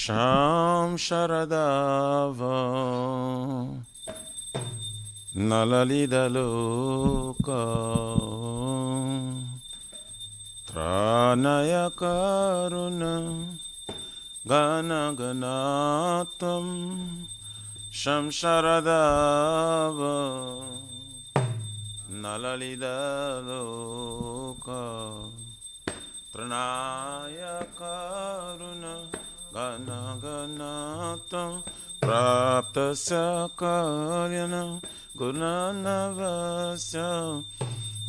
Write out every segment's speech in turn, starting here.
Sham Sharadava Nalalida Loka Tranaya Karuna Gana Ganatam Sham Sharadava Nalalida Loka Tranaya Karuna Gana Ganatam Prapta Sakalyana Gunanavasya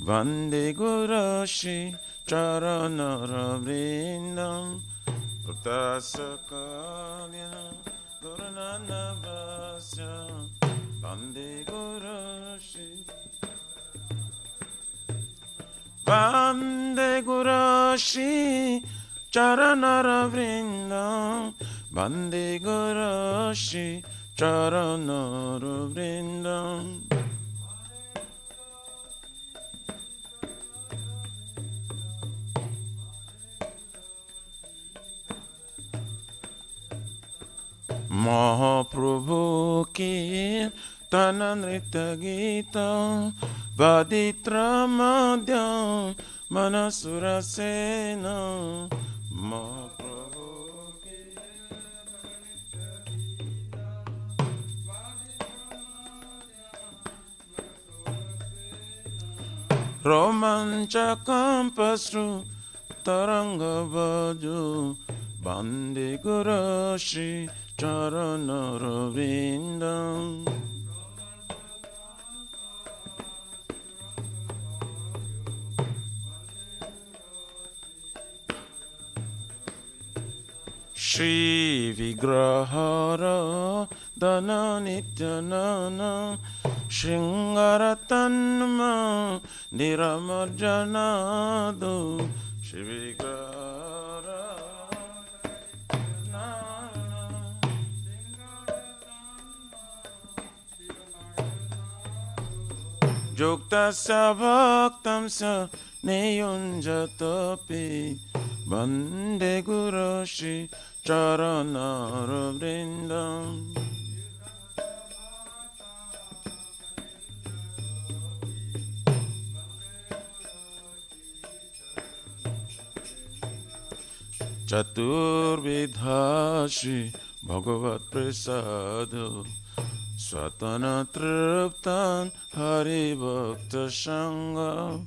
Vande Gurashi Charanaravrindam Prapta Sakalyana Gunanavasya Vande Gurashi Vande Gurashi Charanaravrindam Vande Gurashi Charanaravrindam Mahaprabhu ki Tananrita Gita Vaditra Madhya Manasura Sena Mahaprabhu ki Romancha Kampasru Taranga Baju Bande Gurashi Charanaravrindam Shri Vigrahara Dana Nityanana Shringaratanma Niramarjanadu Shri Vigrahara Juktasya Bhaktamsa Niyunjatapi Vande Gurashi Charanaravrindam Chaturvidhashi Bhagavat Prasado Swatana Triptan Hari Bhakta Sangha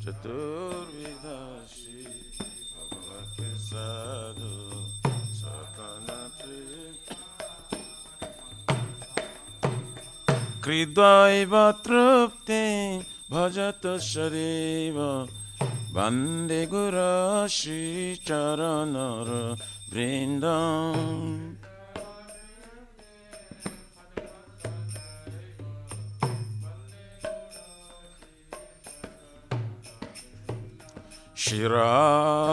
Chaturvidhashi Bhagavat Prasado Swatana Triptan Kridvaiva Tripti Bhajata Shariva Vande Gurashi Charanaravrindam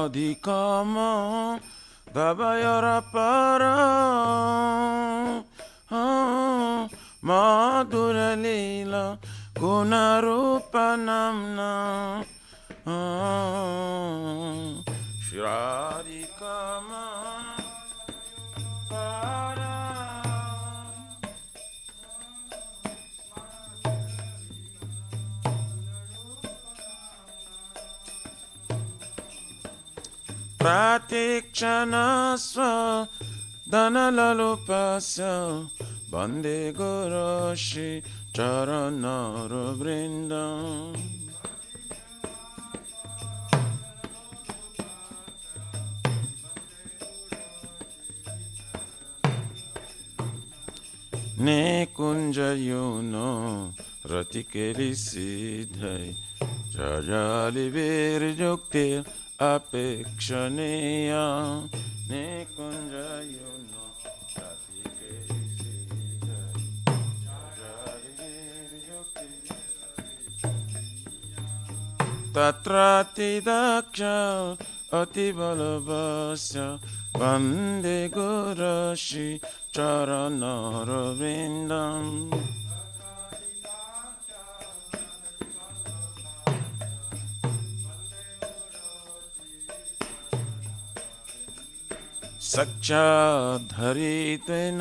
Shiradikama Dabayarapara Madhura Leela Gunarupanamna Shiradikama Para Pratikshana Dhanalalupasya Vande Gurashi Charanaravrindam Ne kunjayono ratikeli siddhai Jajali virjuktir apekshaneya Ne kunjayono ratikeli siddhai Jajali virjuktir Tatrati daksha atibalavasya Vande Gurashi Charanaravrindam सक्ष्याधरितेन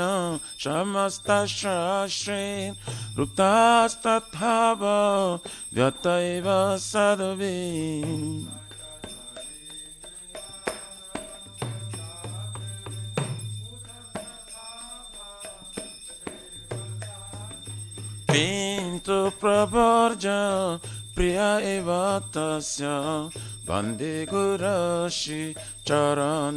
समस्तशास्त्रेण रुक्तास्तथाव व्यतैव सद्भिः किन्तु प्रवर्ज प्रिय एव तस्य वन्दे गुरश्री चरणरविन्दम्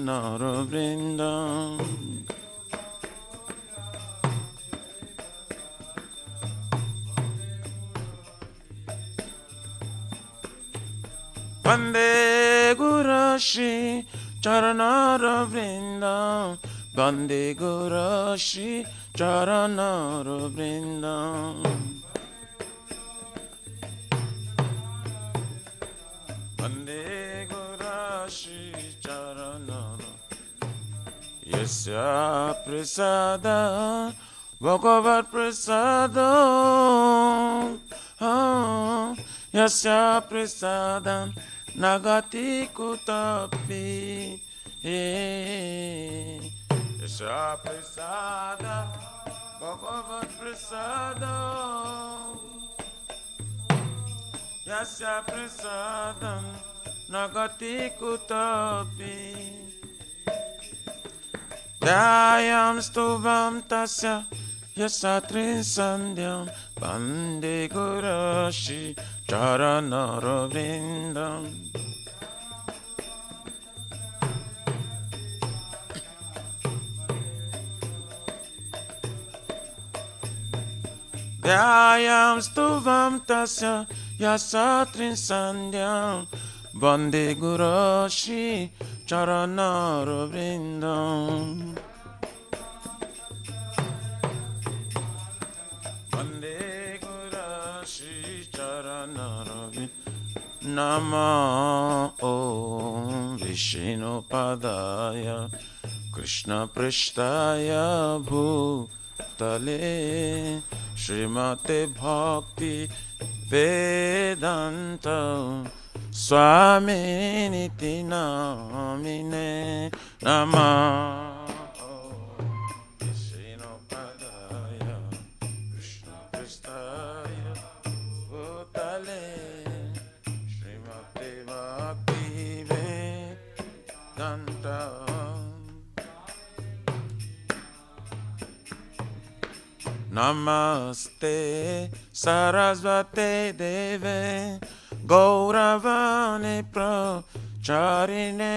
वन्दे गुरश्री चरणरविन्दम् वन्दे गुरश्री चरणरविन्दम् वन्दे गुरश्री चरणरविन्दम् यस्य प्रसाद भगवत्प्रसाद यस्य प्रसादं नगति कुतपि यस्य प्रसाद भगवत्प्रसाद यस्य प्रसादं नगति कुतपि ध्यायां स्तुवां तस्य यस्य त्रिसन्ध्यं वन्दे गुरश्री चरणरविन्दम् ध्यायां स्तुवां तस्य यस्य त्रिसन्ध्यं वन्दे गुरश्री चरणरविन्दम् वन्दे गुरश्री चरणरविन्दम् नमो ॐ विष्णुपदाय कृष्णपृष्ठाय भूतले श्रीमते भक्ति वेदांत स्वामिनिति नामिने नमः विष्णुपदाय कृष्णपृष्ठाय भूतले श्रीमते भक्ति वेदांत नमस्ते सरस्वते देवे गौरवाणी प्रचारिणे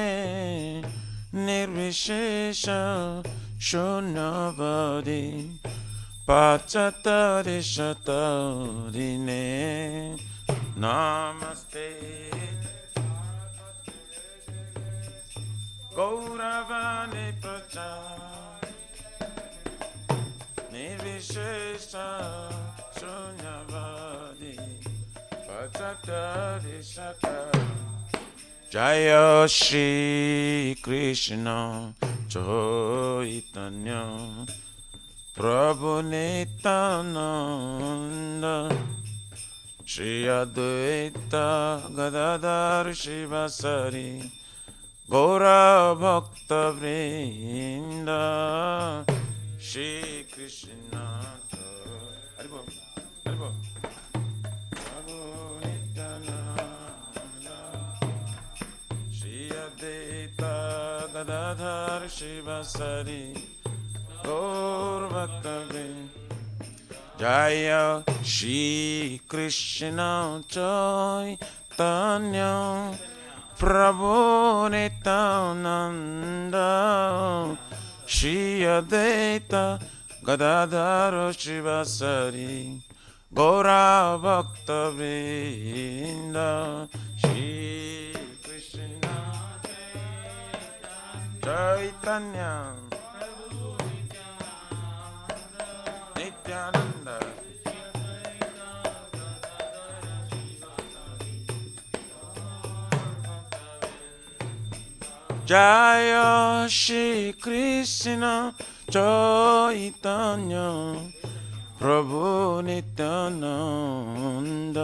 निर्विशेष शून्यवादी पाश्चात्यदेशतारिणे नमस्ते गौरवाणी प्रचार निर्विशेष शून्यवादी पाश्चात्यदेशतारिणे जय श्री कृष्ण चैतन्य प्रभु नित्यानंद श्री अद्वैत गदाधर शिवासादि गौर भक्तवृंद श्री कृष्ण हरि बोल हरि बोल प्रभु नित्यानंद श्री अद्वैत गदाधर शिवासादि गौर भक्तवृंद जय श्री कृष्ण चैतन्य प्रभु नित्यानंद श्री अद्वैत गदाधर शिवासादि गौर भक्तवृंद श्री कृष्ण चैतन्य नित्यानंद जय श्री कृष्ण चैतन्य प्रभु Nityanand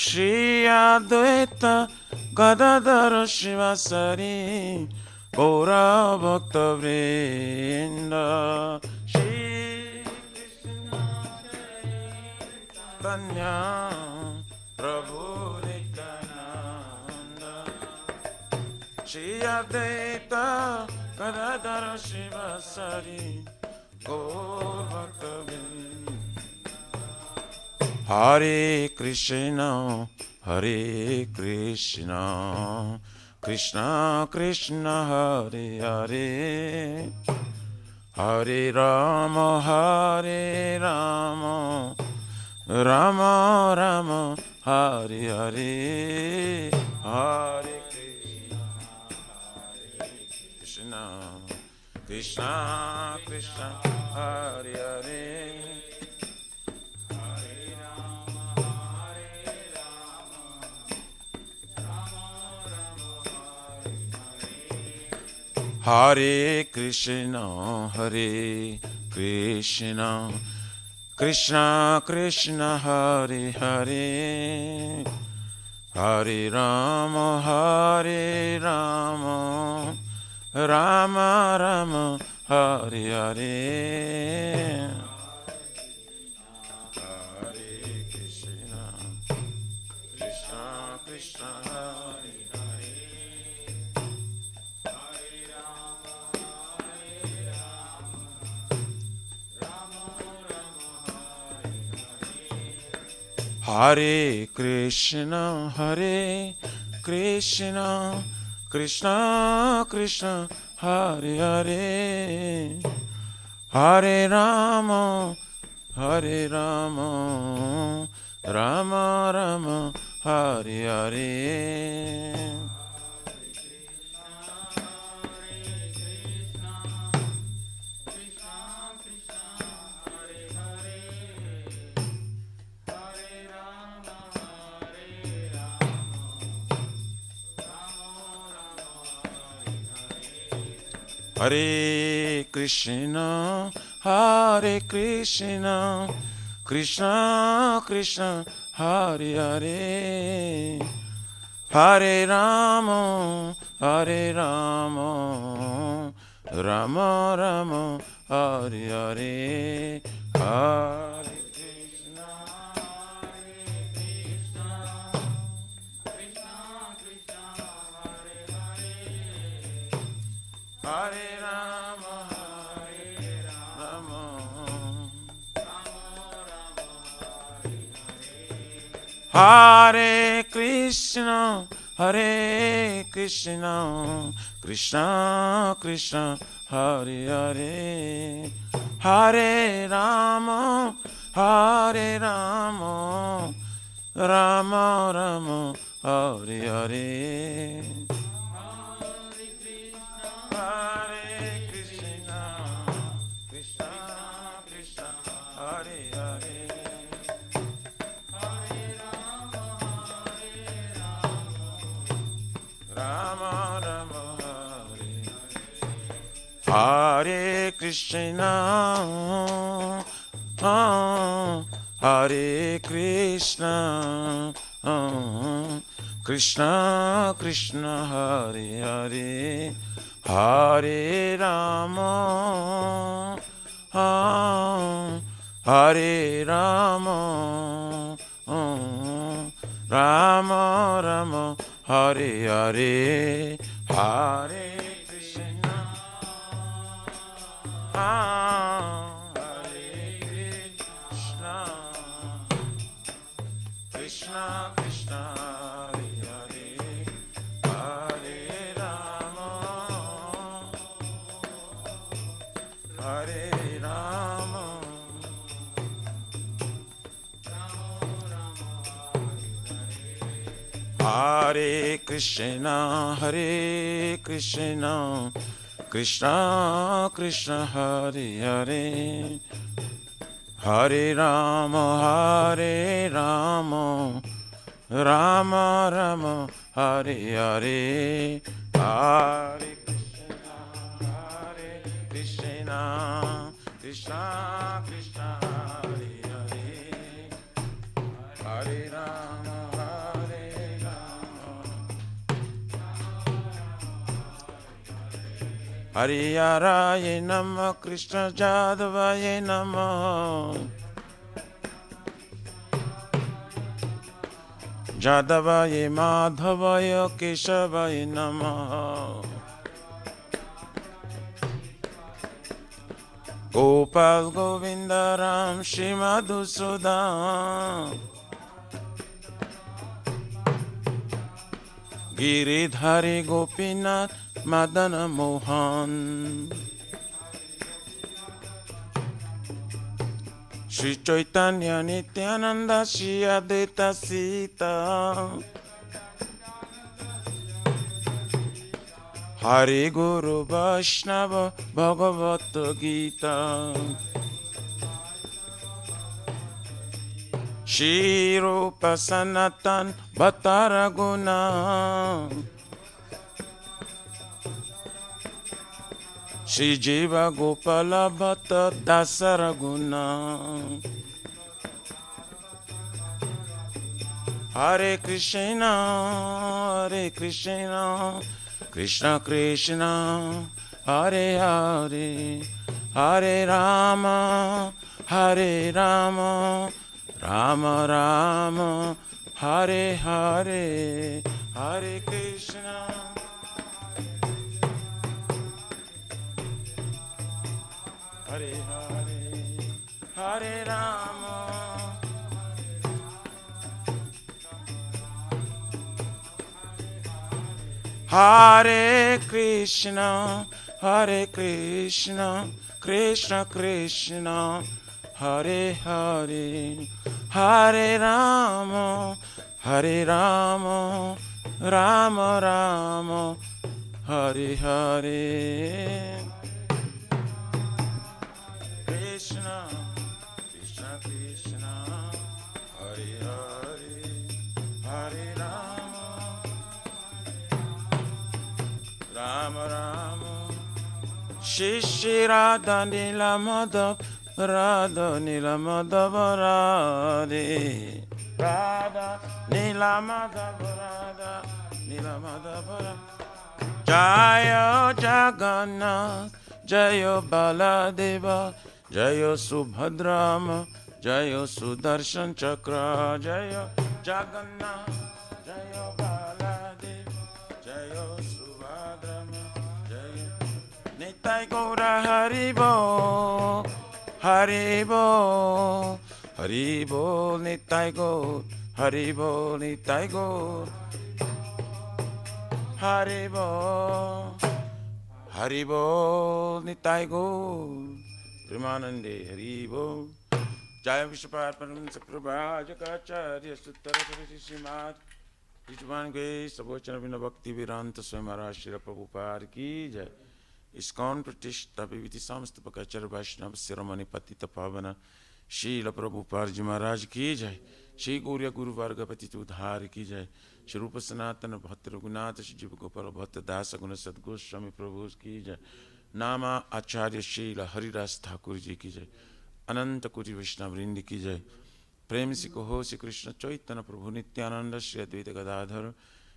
Shri Advaita Gadadhar शिवासादि Gora Bhakta Vrinda Shri Tanya Prabhu Nityananda Shri Advaita Gadadhara Shivasari Gaur Bhakta Vrinda Hare Krishna Hare Krishna Krishna Krishna Hare Hare Hare Rama Hare Rama Rama Rama Hare Hare Hare Krishna Krishna Krishna Hare Hare Hare Krishna, Hare Krishna, Krishna Krishna, Hare Hare, Hare Rama, Hare Rama, Rama Rama, Hare Hare. Hare Krishna, Krishna Krishna, Hare Hare. Hare Krishna, Hare Krishna, Krishna Krishna, Hare Hare, Hare Rama, Hare Rama, Rama Rama, Hare Hare. Hare Krishna, Hare Krishna, Krishna Krishna, Hare Hare, Hare Rama, Hare Rama, Rama Rama, Hare Hare, Hare Krishna, Hare Krishna, Krishna Krishna, Hare Hare, Hare Rama, Hare Rama, Rama Rama, Hare Hare. Hare Krishna, Hare Krishna, Krishna Krishna, Hare Hare, Hare Rama, Hare Rama, Rama Rama, Hare Hare. Hare Krishna, Krishna Krishna, Hare Hare, Hare Rama, Hare Rama, Rama Rama, Hare Hare. Hare Krishna, Hare Krishna, Krishna Krishna, Hare Hare, Hare Rama, Hare Rama, Rama Rama, Hare Hare, Hare Krishna, Hare Krishna, Krishna Krishna, Hare Hare, Hare Rama, Hare Rama, Hare Krishna, Hare Krishna, Krishna Krishna, Hare Hare, Hare Rama, Hare Rama, Rama Rama, Hare Hare, Hare Krishna, Hare Krishna, Krishna Krishna, Hare Hare, Hare Rama, Hare Rama, Hariyaraye Namah Krishna Jadavaye Namah Jadavaye Madhavaye Keshavaya Namah Gopal Govinda Ram Shri Madhusudan Giridhari Gopinath Madana Mohan Shri Chaitanya Nityananda Shri Advaita Sita Hari Guru Vaishnava Bhagavata Gita Shri Rupa Sanatan Bhattaraguna Shri Jiva Gopala Bhatta Dasaraguna Hare Krishna Krishna Krishna Hare Hare Hare Rama Rama Rama Hare Hare Hare Krishna Hare Hare Hare Rama Hare Krishna Krishna Krishna Hare Hare Hare Rama Rama Rama Hare Hare Krishna Krishna Krishna Hare Hare Hare Rama Rama Shri Radha Nila Madhav Radha Nila Madhav Radhe Radha Nila Madhav Radha Nila Madhav Jaya Jagannath Jaya Baladeva Jaya Subhadrama Jaya Sudarshan Chakra Jaya Jagannath Jaya Baladeva Jaya Subhadrama Jaya Nitai Gaura Haribo Haribo Haribo Nitai Gaur Haribo Nitai Gaur Haribo Haribo Nitai Gaur Premanande Haribo Jaya Vishwapad Paramhansa Prabhajakacharya Suttara Srimad Vishwan Grace Sabochan Vina Bhakti Viranta Swamara Shira Prabhupada Ki Jai ISKCON Pratishta Viviti Samasta Pakachar Vaishnava Siramani Patita Pavana Srila Prabhupada Ji Maharaj Ki Jai Shri Gauriya Guru Varga Patita Udhar Ki Jai Shri Rupa Sanatana Bhatta Raghunatha Shri Jiva Gopala Bhatta Dasa Guna Sadguru Swami Prabhu Ki Jai Nama Acharya Srila Haridas Thakur Ji Ki Jai Ananta Koti Vaishnava Vrindi Ki Jai Prem Si Koho Si Krishna Chaitanya Prabhu Nityananda Shri Advaita Gadadhar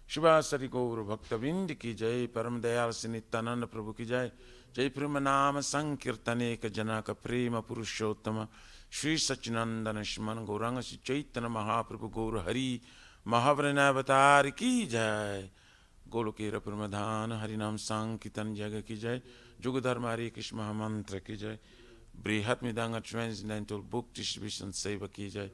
Shivasari Gaur Bhakta Vrindi Ki Jai Param Dayal Si Nityananda Prabhu Ki Jai Jai Prema Nama Sankirtane Ka Janaka Prema Purushottama Shri Sachinandana Shriman Gauranga Shri Chaitanya Mahaprabhu Gaur Hari Mahavranavatar Ki Jai Golokera Pramadhana Harinam Sankirtan Jaga Ki Jai Jugadharma Hare Krishna Mahamantra Ki Jai Brihat Midanga Transcendental Book Distribution Seva Ki Jai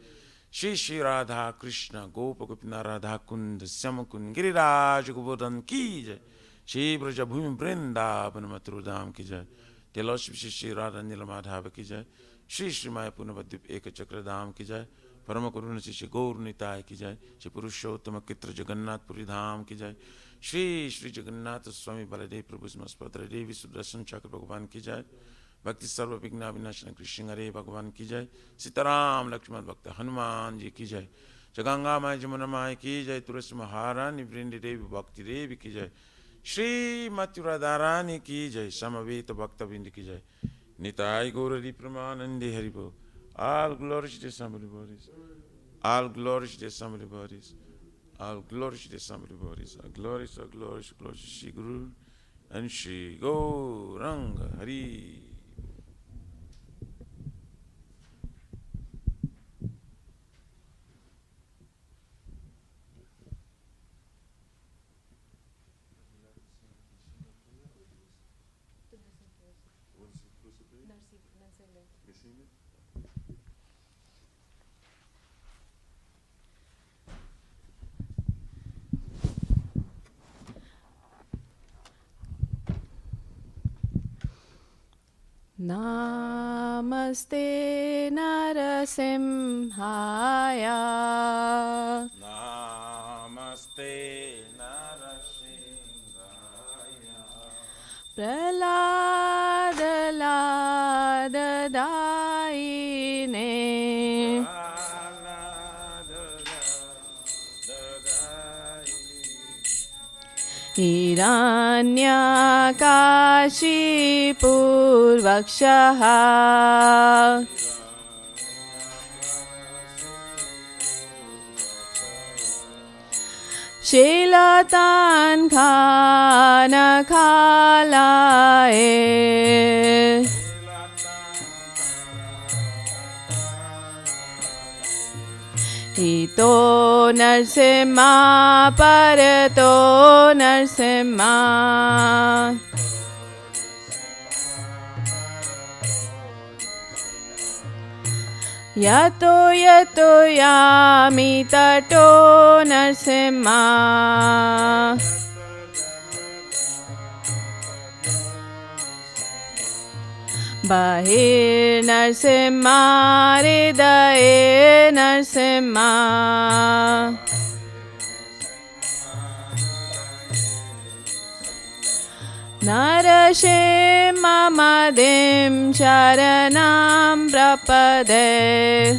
Shri Shri Radha Krishna Gopa Gopina Radha Kund Syamakund Giriraj Govardhan Ki Jai Shri Braja Bhumi Vrindavan Mathurudam Ki Jai Telosh Shri Radha Nilamadhava Ki Jai Shri Shri Maya Punavadvip Eka Chakradam Ki Jai Parama Karuna Shri Gaur Nitai Ki Jai Shri Purushottama Kitra Jagannath Puri Dham Ki Jai Shri Shri Jagannath Swami Baladev Prabhu Smaspadra Devi Sudarshan Chakra Bhagavan Ki Jai Bhakti Sarva Vigna Vinashana Krishna Hare Bhagavan Ki Jai Sitaram Lakshman Bhakta Hanuman Ji Ki Jai Jaganga Mai Jamuna Mai Ki Jai Tulasi Maharani Vrindi Devi Bhakti Devi Ki Jai Shri Mathura Dharani Ki Jai Samaveta Bhakta Vindi Ki Jai Nitai Gaurari Pramanande Haribo All glory to somebody bodies All glory to somebody bodies All glory to somebody bodies All glory to Shri Guru and Shri Gauranga Hari. Namaste Narasimhaya. Namaste Narasimhaya. Praladadadaine. Hiranyakashipurvakshaha. Shilatan khanakalaye. Ito Narsimha Parato Narsimha. Yato yato yami tato Narsimha. Bahir Narsimha Hridaye Narsimha. Narsimha Madim Sharanam Prapade.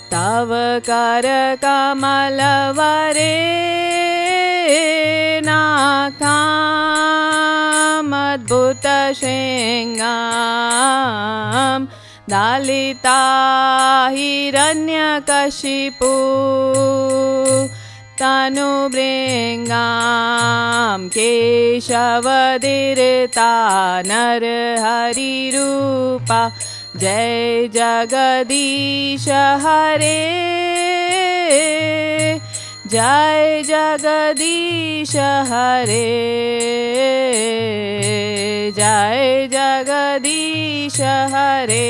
Tava Karakamalavare Nakam Adbhuta Shengam Dalita Hiranyakashipu Tanubringam Keshavadhirita Narhari Rupa. Jai Jagadish Hare, Jai Jagadish Hare, Jai Jagadish Hare.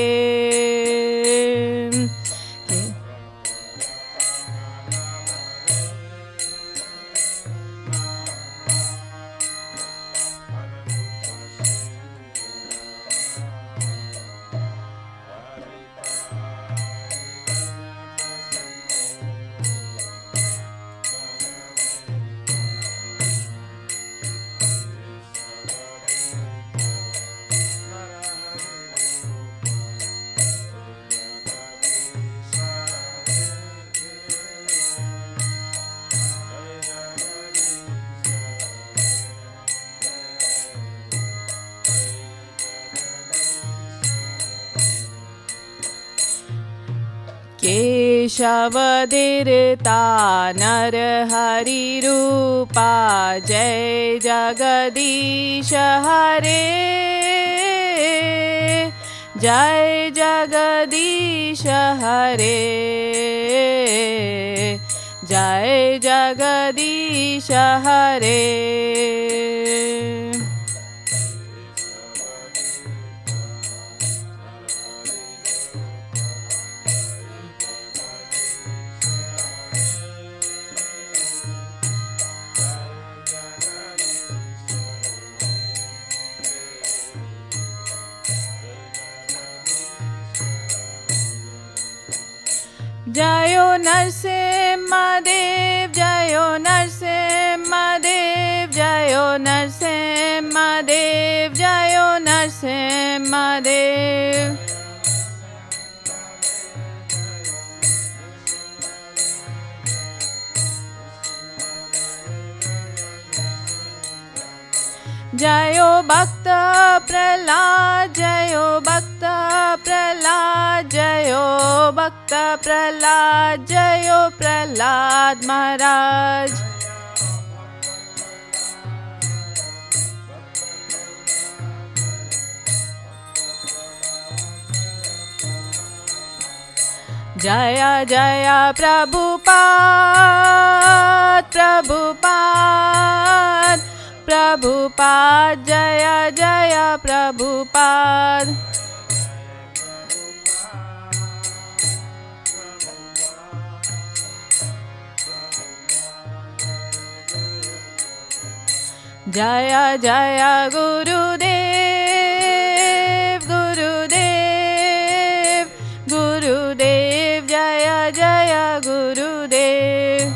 Keshavadhirita Narhari Rupa. Jai Jagadish Hare, Jai Jagadish Hare, Jai Jagadish Hare. Jayo Narsimha Dev, Jayo Narsimha Dev, Jayo Narsimha Dev, Jayo Narsimha Dev. Jayo Bhakta Prahlad, Jayo Bhakta Prahlad, Jayo भक्त प्रहलाद, जयो प्रहलाद महाराज। जय जय प्रभुपाद, प्रभुपाद, प्रभुपाद, जय जय प्रभुपाद। जय जय गुरुदेव, गुरुदेव, गुरुदेव, जय जय गुरुदेव।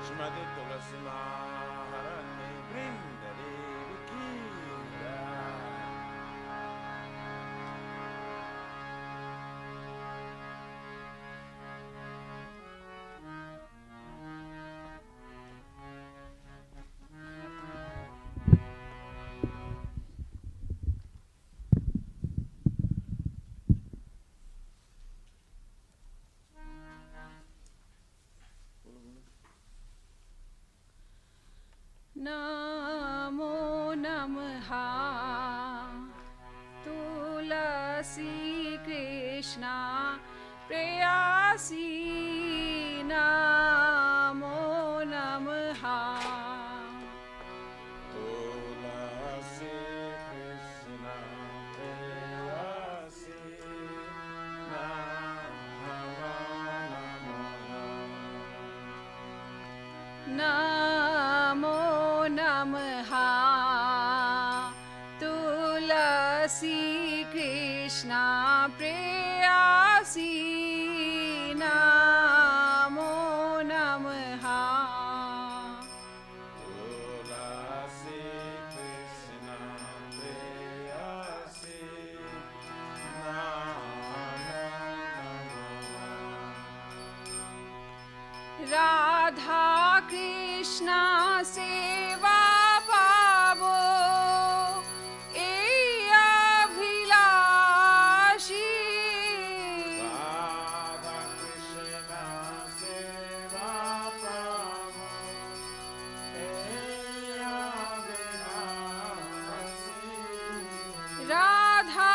श्रीमती तुलसी महारानी वृंद देव की जय। नमो नमः तुलसी कृष्णा प्रेयसी, नमो नमः तुलसी कृष्णा प्रेयसी, नमो नमः तुलसी कृष्णा प्रेयसी, नमो नमः तुलसी कृष्णा प्रेयसी, राधा कृष्णा सेवा पावो ए अभिलाषी, राधा कृष्णा सेवा पावो ए अभिलाषी, राधा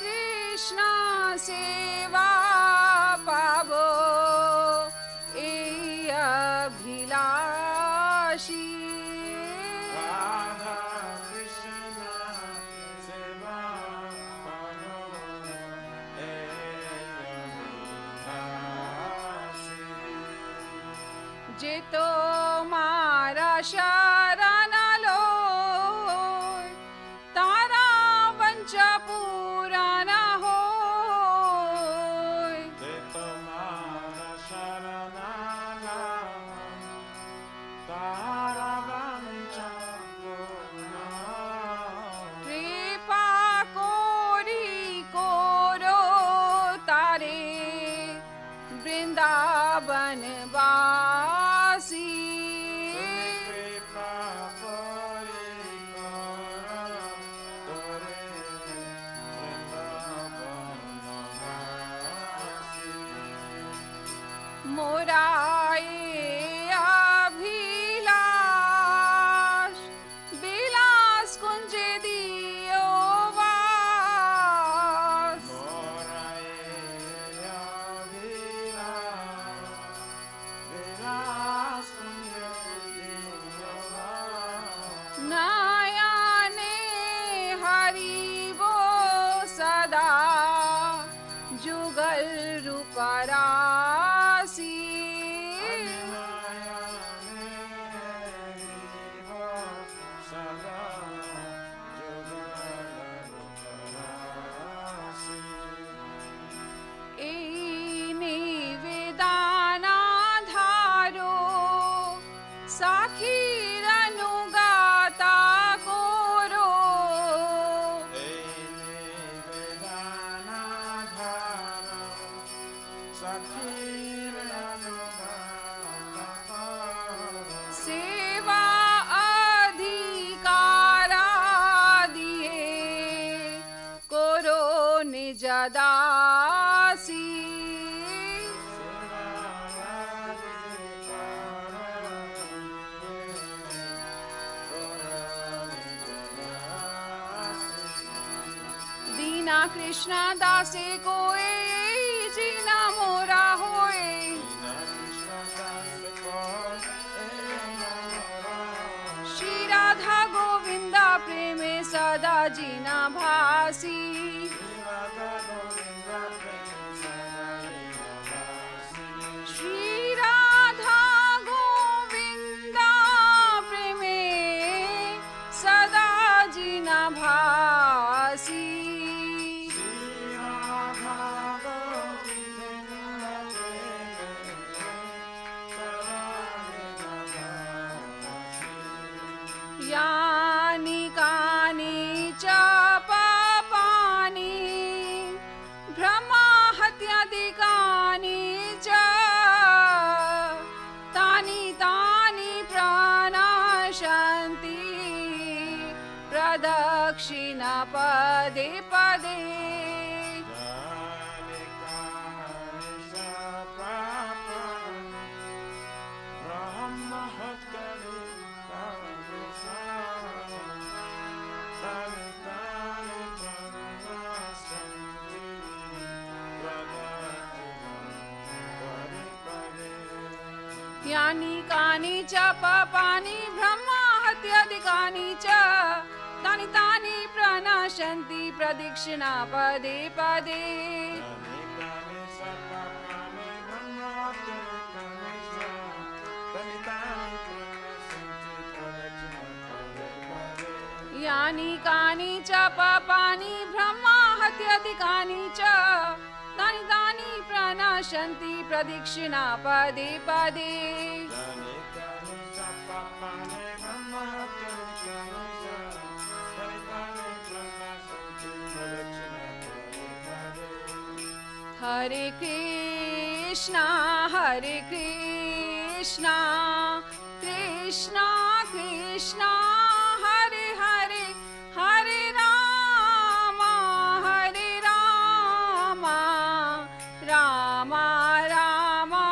कृष्णा सेवा पावो ए अभिलाषी, राधा कृष्णा सेवा पावो ए अभिलाषी। जे तो मारा शरण लो तारा हरि वो सदा जुगल रूपरासी दासी दीना कृष्ण दासे कोए जीना मोरा होए श्री राधा गोविंदा प्रेमे सदा जीना भासी श्री राधा गोविंदा प्रेमे सदा जीना भासी यानि कानि च पापानि भ्रमाहत्यादिकानि च तानि तानि प्रणाशन्ति प्रदक्षिणा पदे पदे यानि कानि च पापानि ब्रह्माहत्यादिकानि च तानि तानि प्रणाशन्ति प्रदक्षिणा पदे पदे यानि कानि च पापानि ब्रह्माहत्यादिकानि च तानि तानि प्रणाशन्ति प्रदक्षिणा पदे पदे हरे Krishna Krishna Krishna Hare Hare Hare Ram Ram Ram Hare Hare Hare Krishna, Krishna Krishna, Hare Hare, Hare Rama, Hare Rama, Rama Rama,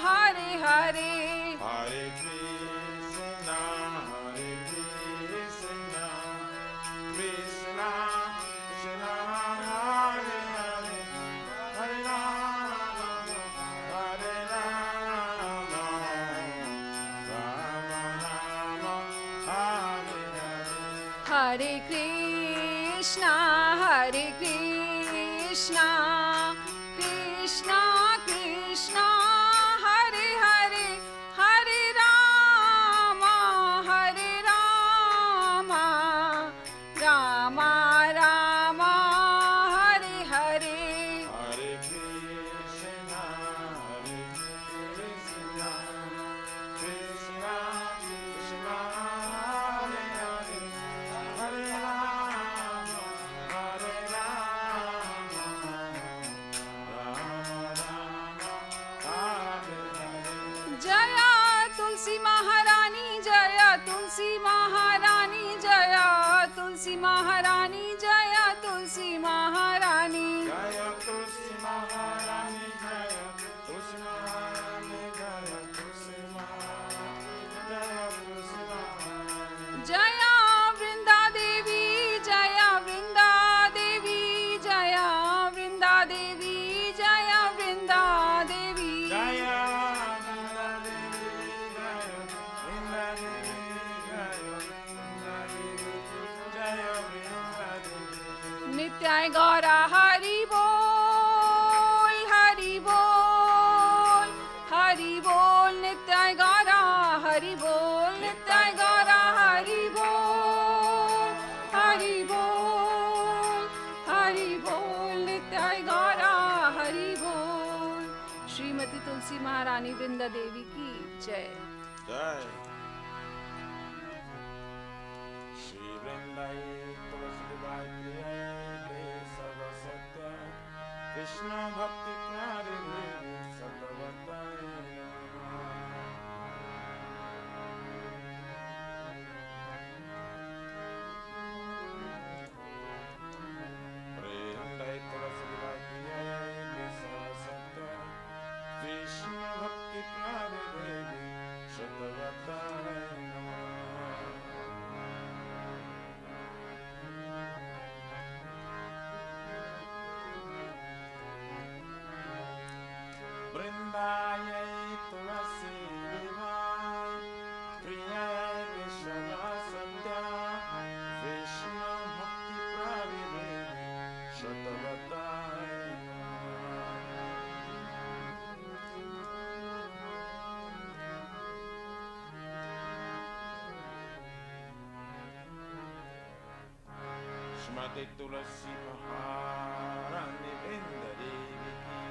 Hare Hare. हरे Krishna Krishna Krishna Krishna Hare Hare Hare Ram Ram Ram Hare Hare Hare Krishna, Krishna Krishna, Hare Hare, Hare Rama, Hare Rama, Rama Rama, Hare Hare. जय तुलसी महारानी जय तुलसी महारानी जय तुलसी महारानी जय तुलसी महारानी Jaya Tulsi Maharani, Jaya Tulsi Maharani, Jaya Tulsi Maharani, Jaya Tulsi Maharani. जय वृंदा देवी जय वृंदा देवी जय वृंदा देवी जय Vrinda Devi Jaya Vrinda Devi, Jaya Vrinda Devi, Jaya Vrinda Devi, Jaya Vrinda Devi. नित्याय गौरा हरि बोल, हरि बोल, हरि बोल, नित्याय गौरा हरि बोल, नित्याय गौरा हरि बोल, हरि बोल, हरि बोल, नित्याय गौरा हरि बोल। श्रीमती तुलसी महारानी वृंदा देवी की जय। जय श्री वृंदाई तुलसी बाई प्रिय सर्व सत्य कृष्ण भक्ति प्यारे सतवताय वृंदाई तुलसी बाई प्रिय सर्व सत्य कृष्ण भक्ति प्यारे देवी सतवताय वृंदायै तुलसी विवाय प्रियाय विष्णु सत्या विष्णु भक्ति प्राविदेवी शतवताय श्रीमती तुलसी महारानी वृंदा देवी की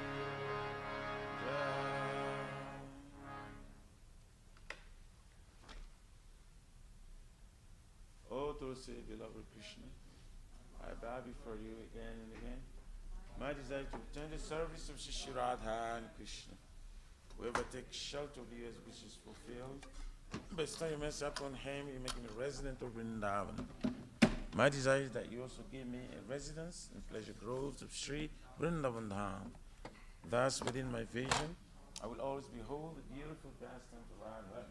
Oh, Tulsi, beloved Krishna, I bow before you again and again. My desire to attend the service of Shri Radha and Krishna. Whoever takes shelter of you as wish is fulfilled. Bestow your mercy upon him, you make him a resident of Vrindavan. My desire is that you also give me a residence in pleasure groves of Sri Vrindavan Dham. Thus, within my vision, I will always behold the beautiful pastimes of Radha.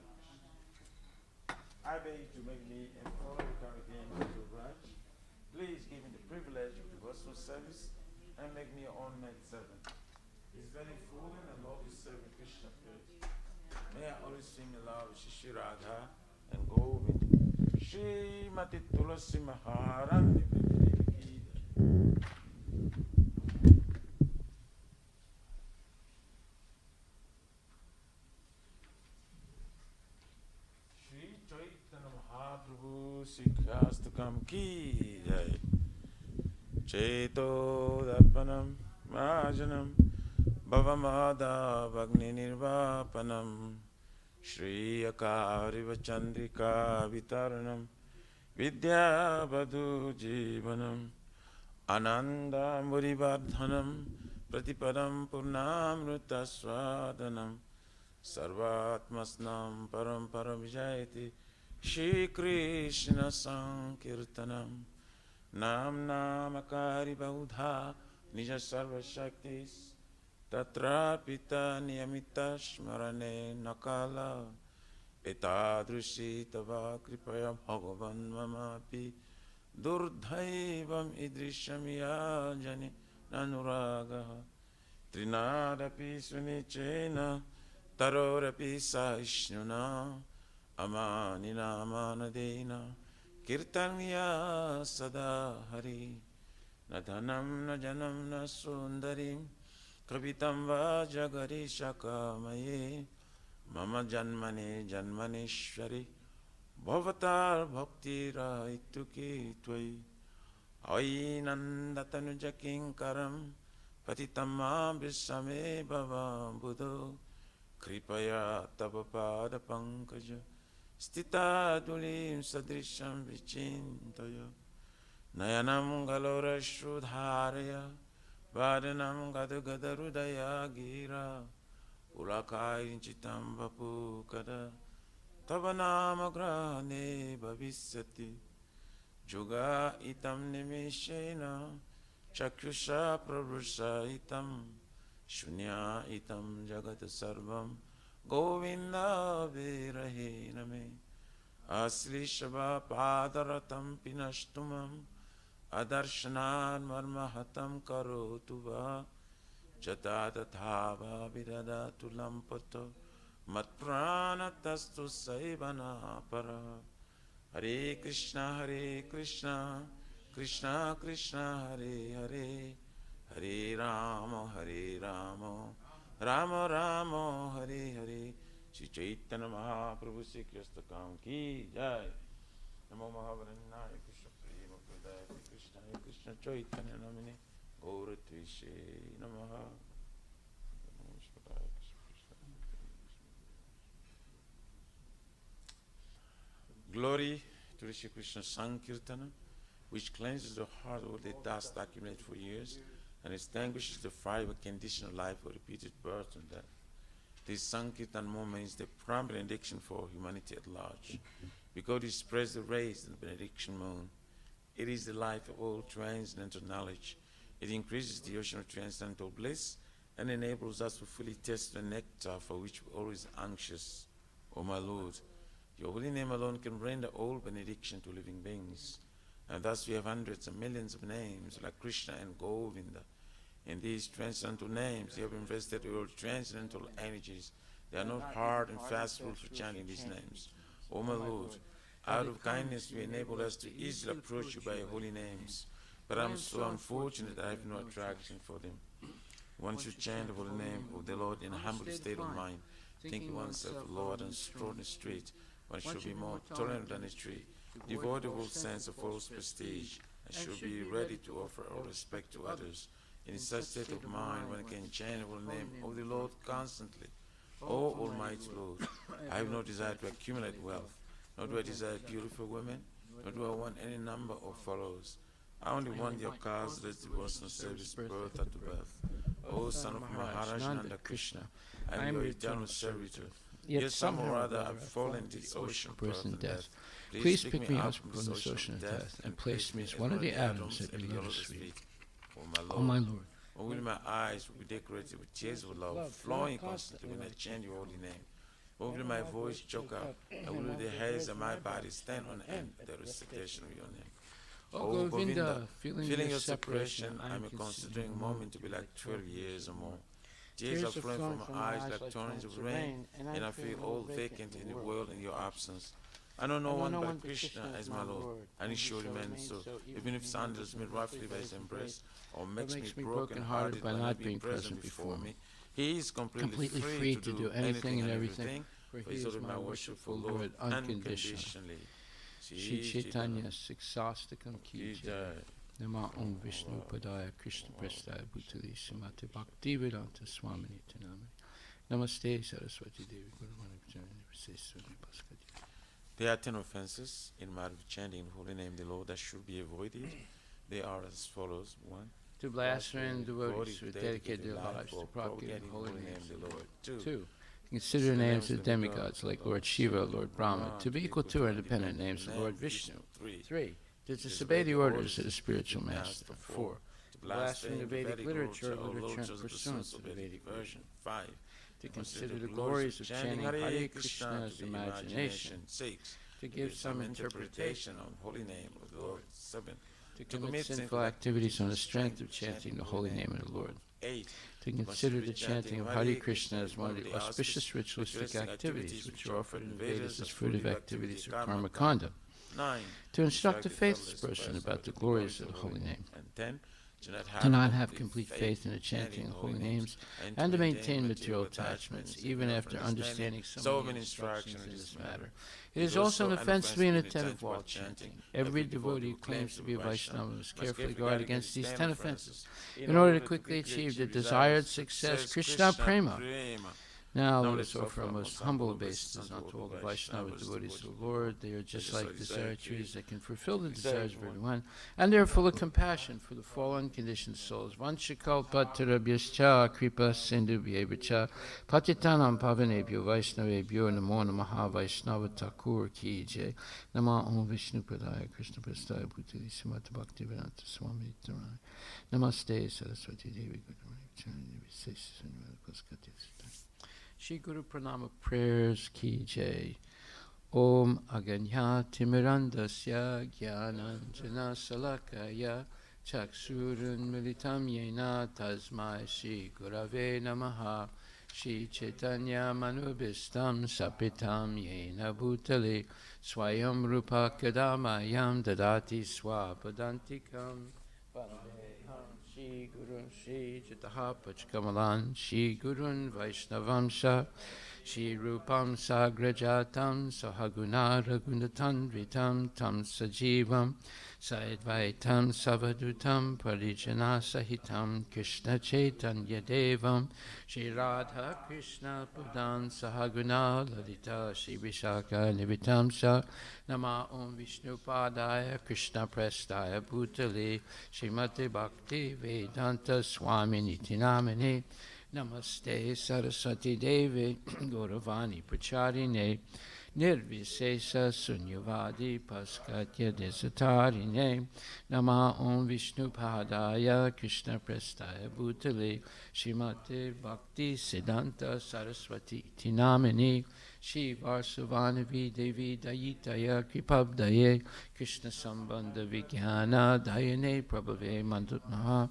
I beg you to make me a follower again to Raj. Please give me the privilege of devotional service and make me your own maid servant. It's very full and love is serving Krishna first. May I always sing aloud with Shri Radha and go with Srimati Tulasi Maharani. Mahaprabhu Sikhastakam ki jai. Cheto darpanam majanam bhavamada vagni nirvapanam Shri Akariva Chandrika Vitaranam Vidya Badhu Jivanam Ananda Murivardhanam Pratipadam Purnamruta Swadanam Sarvatmasnam Param Paramjayati Shri Krishna Sankirtanam Nam Namakari Baudha Nija Sarva Shaktis Tatra Pita Niyamita Shmarane Nakala Etadrushi Tava Kripaya Bhagavan Mamapi Durdhaivam Idrisham Yajani Nanuraga Trinadapi Sunichena Tarorapi Saishnuna Amanina Manadena Kirtanya Sada Hari Nadhanam Najanam Nasundarim Kavitam Vajagari Shakamaye Mama Janmane Janmaneshwari Bhavatar Bhakti Raituki Twai Ainandatanu Kinkaram Patitamam Visame Bhava Buddho Kripaya Tapapada Pankaja Stita Dulim Sadrisham Vichintaya Nayanam Galora Shrudharaya Vadanam Gadagadharudaya Gira Ulakai Chitam Vapukada Tavanama Grane Bhavisati Juga Itam Nimishena Chakyusha Prabhusha Itam Shunya Itam Jagat Sarvam Govinda Virahe Name Asli Shava Padaratam Pinashtumam Adarshanan Marmahatam Karotuva Jatatatava Vidadatu Lampato Matprana Tastu Saivana Para Hare Krishna Krishna Krishna Hare Hare, Hare Rama, Rama Rama Hare Hare. Shri Chaitanya Mahaprabhu Shri Krishna Kam Ki Jai. Namo Mahavarannaya Krishna Prema Pradaya Krishna Krishna Chaitanya Namine Gaura Tvishe Namaha. Glory to Shri Krishna Sankirtana, which cleanses the heart of the dust accumulated for years and extinguishes the fire of a conditional life of repeated birth and death. This Sankirtan moment is the prime benediction for humanity at large, because it spreads the rays of the benediction moon. It is the life of all transcendental knowledge. It increases the ocean of transcendental bliss and enables us to fully taste the nectar for which we are always anxious. O my Lord, your holy name alone can render all benediction to living beings. And thus we have hundreds and millions of names like Krishna and Govinda. In these transcendental names, you have invested your transcendental energies. They are not hard and fast rules for chanting these names. O my Lord, out of kindness you enable us to easily approach you by your holy names. But I am so unfortunate that I have no attraction for them. Once you chant the holy name of the Lord in a humble state of mind, thinking oneself Lord and strode in the street, one should be more tolerant than a tree, devoid of all sense of false prestige, and should be ready to offer all respect to others. In such state of mind, one can chant the holy name of the Lord constantly. O Almighty Lord, I have no desire to accumulate wealth, nor do I desire beautiful women, nor do I want any number of followers. I only want your causeless devotional service birth after birth. O son of Maharaj Nanda Krishna, I am your eternal servitor. Yet somehow or other I have fallen into the ocean of birth and death. Please pick me up from this ocean of death and place me as one of the atoms at your lotus feet. O my Lord, O will my eyes will be decorated with tears of love, flowing constantly when I chant your holy name. O will my voice choke out, and will the hairs of my body stand on end at the recitation of your name. O Govinda, feeling your separation, I am considering a moment to be like 12 years or more. Tears are flowing from my eyes like torrents of rain, and I feel all vacant in the world in your absence. I know no one but Krishna as my Lord, and he shall remain so, even if sandals me roughly by his embrace, or makes me broken-hearted by not being present before me. He is completely free to do anything and everything, for he is my worshipful Lord unconditionally. Shri Chaitanya Siksastakam Ki Jai. Nama Om Vishnu Padaya Krishna Prestaya Bhutali Srimati Bhaktivedanta Swamini Tanamani. Namaste Saraswati Devi Guru Maharaj. There are 10 offenses in matter of chanting the holy name of the Lord that should be avoided. They are as follows. 1. To blaspheme devotees who dedicate their lives to propagating the holy name of the Lord. 2. Consider the names of demigods like Lord Shiva, Lord Brahma, to be equal to or independent names of Lord Vishnu. 3. To disobey the orders of the spiritual master. 4. To blaspheme the Vedic literature or literature pursuant to the Vedic version. 5. To consider the glories of chanting Hare Krishna as imagination. 6. To give some interpretation on the holy name of the Lord. 7. To commit sinful activities on the strength of chanting the holy name of the Lord. 8. To consider the chanting of Hare Krishna as one of the auspicious ritualistic activities which are offered in the Vedas as fruitive activities of karma kanda. 9. To instruct a faithless person about the glories of the holy name. And 10. To not have complete faith in the chanting of the holy names, and to maintain material attachments, even after understanding so many instructions in this matter. It is also an offense to be inattentive while chanting. Every devotee who claims to be a Vaishnava must carefully guard against these 10 offenses in order to quickly achieve the desired success, Krishna Prema. Now let us offer our most humble obeisances unto all the Vaishnava devotees of the Lord. They are just like desire trees that can fulfill the desires of everyone, and they are full of compassion for the fallen conditioned souls. Vanchakalpatarabhyascha kripa sindhubhyevacha patitanam pavanebhyo Vaishnavebhyo namo namaha Vaishnava Thakur ki jai. Nama Om Vishnu Padaya Krishna Prestaya Bhutali Srimati Bhaktivedanta Swami Nityananda. Namaste Saraswati Devi Guru Maharaj. Shri Guru Pranama prayers ki jai. Om Aganya Timirandasya Gyananjana Salakaya Chaksurun Militam Yena Tasmai Shri Gurave Namaha. Shri Chaitanya Manubhistam Sapitam Yena Bhutale Swayam Rupa Kadamayam Dadati Swapadantikam Vandeham Shri Gurun Shri Jitaha Pachkamalan Shri Gurun Vaishnavamsha Shri Rupam Sagrajatam Sahaguna Ragunatanvitam Tam Sajivam Saidvaitam Savadutam Parijana Sahitam Krishna Chaitanya Devam Shri Radha Krishna Pudan Sahaguna Lalita Shri Vishaka Nivitamsa Nama Om Vishnu Padaya Krishna Prestaya Bhutale Srimati Bhakti Vedanta Swami Niti Namane Namaste Saraswati Devi Gauravani Pracharine Nirvisesa Sunyavadi Paskatya Desatarine Nama Om Vishnu Padaya Krishna Prestaya Bhutale Srimati Bhakti Siddhanta Saraswati Tinamini Shri Varsavanavi Devi Dayitaya Kripabdaye Krishna Sambandha Vijnana Dayane Prabhave Mandutnaha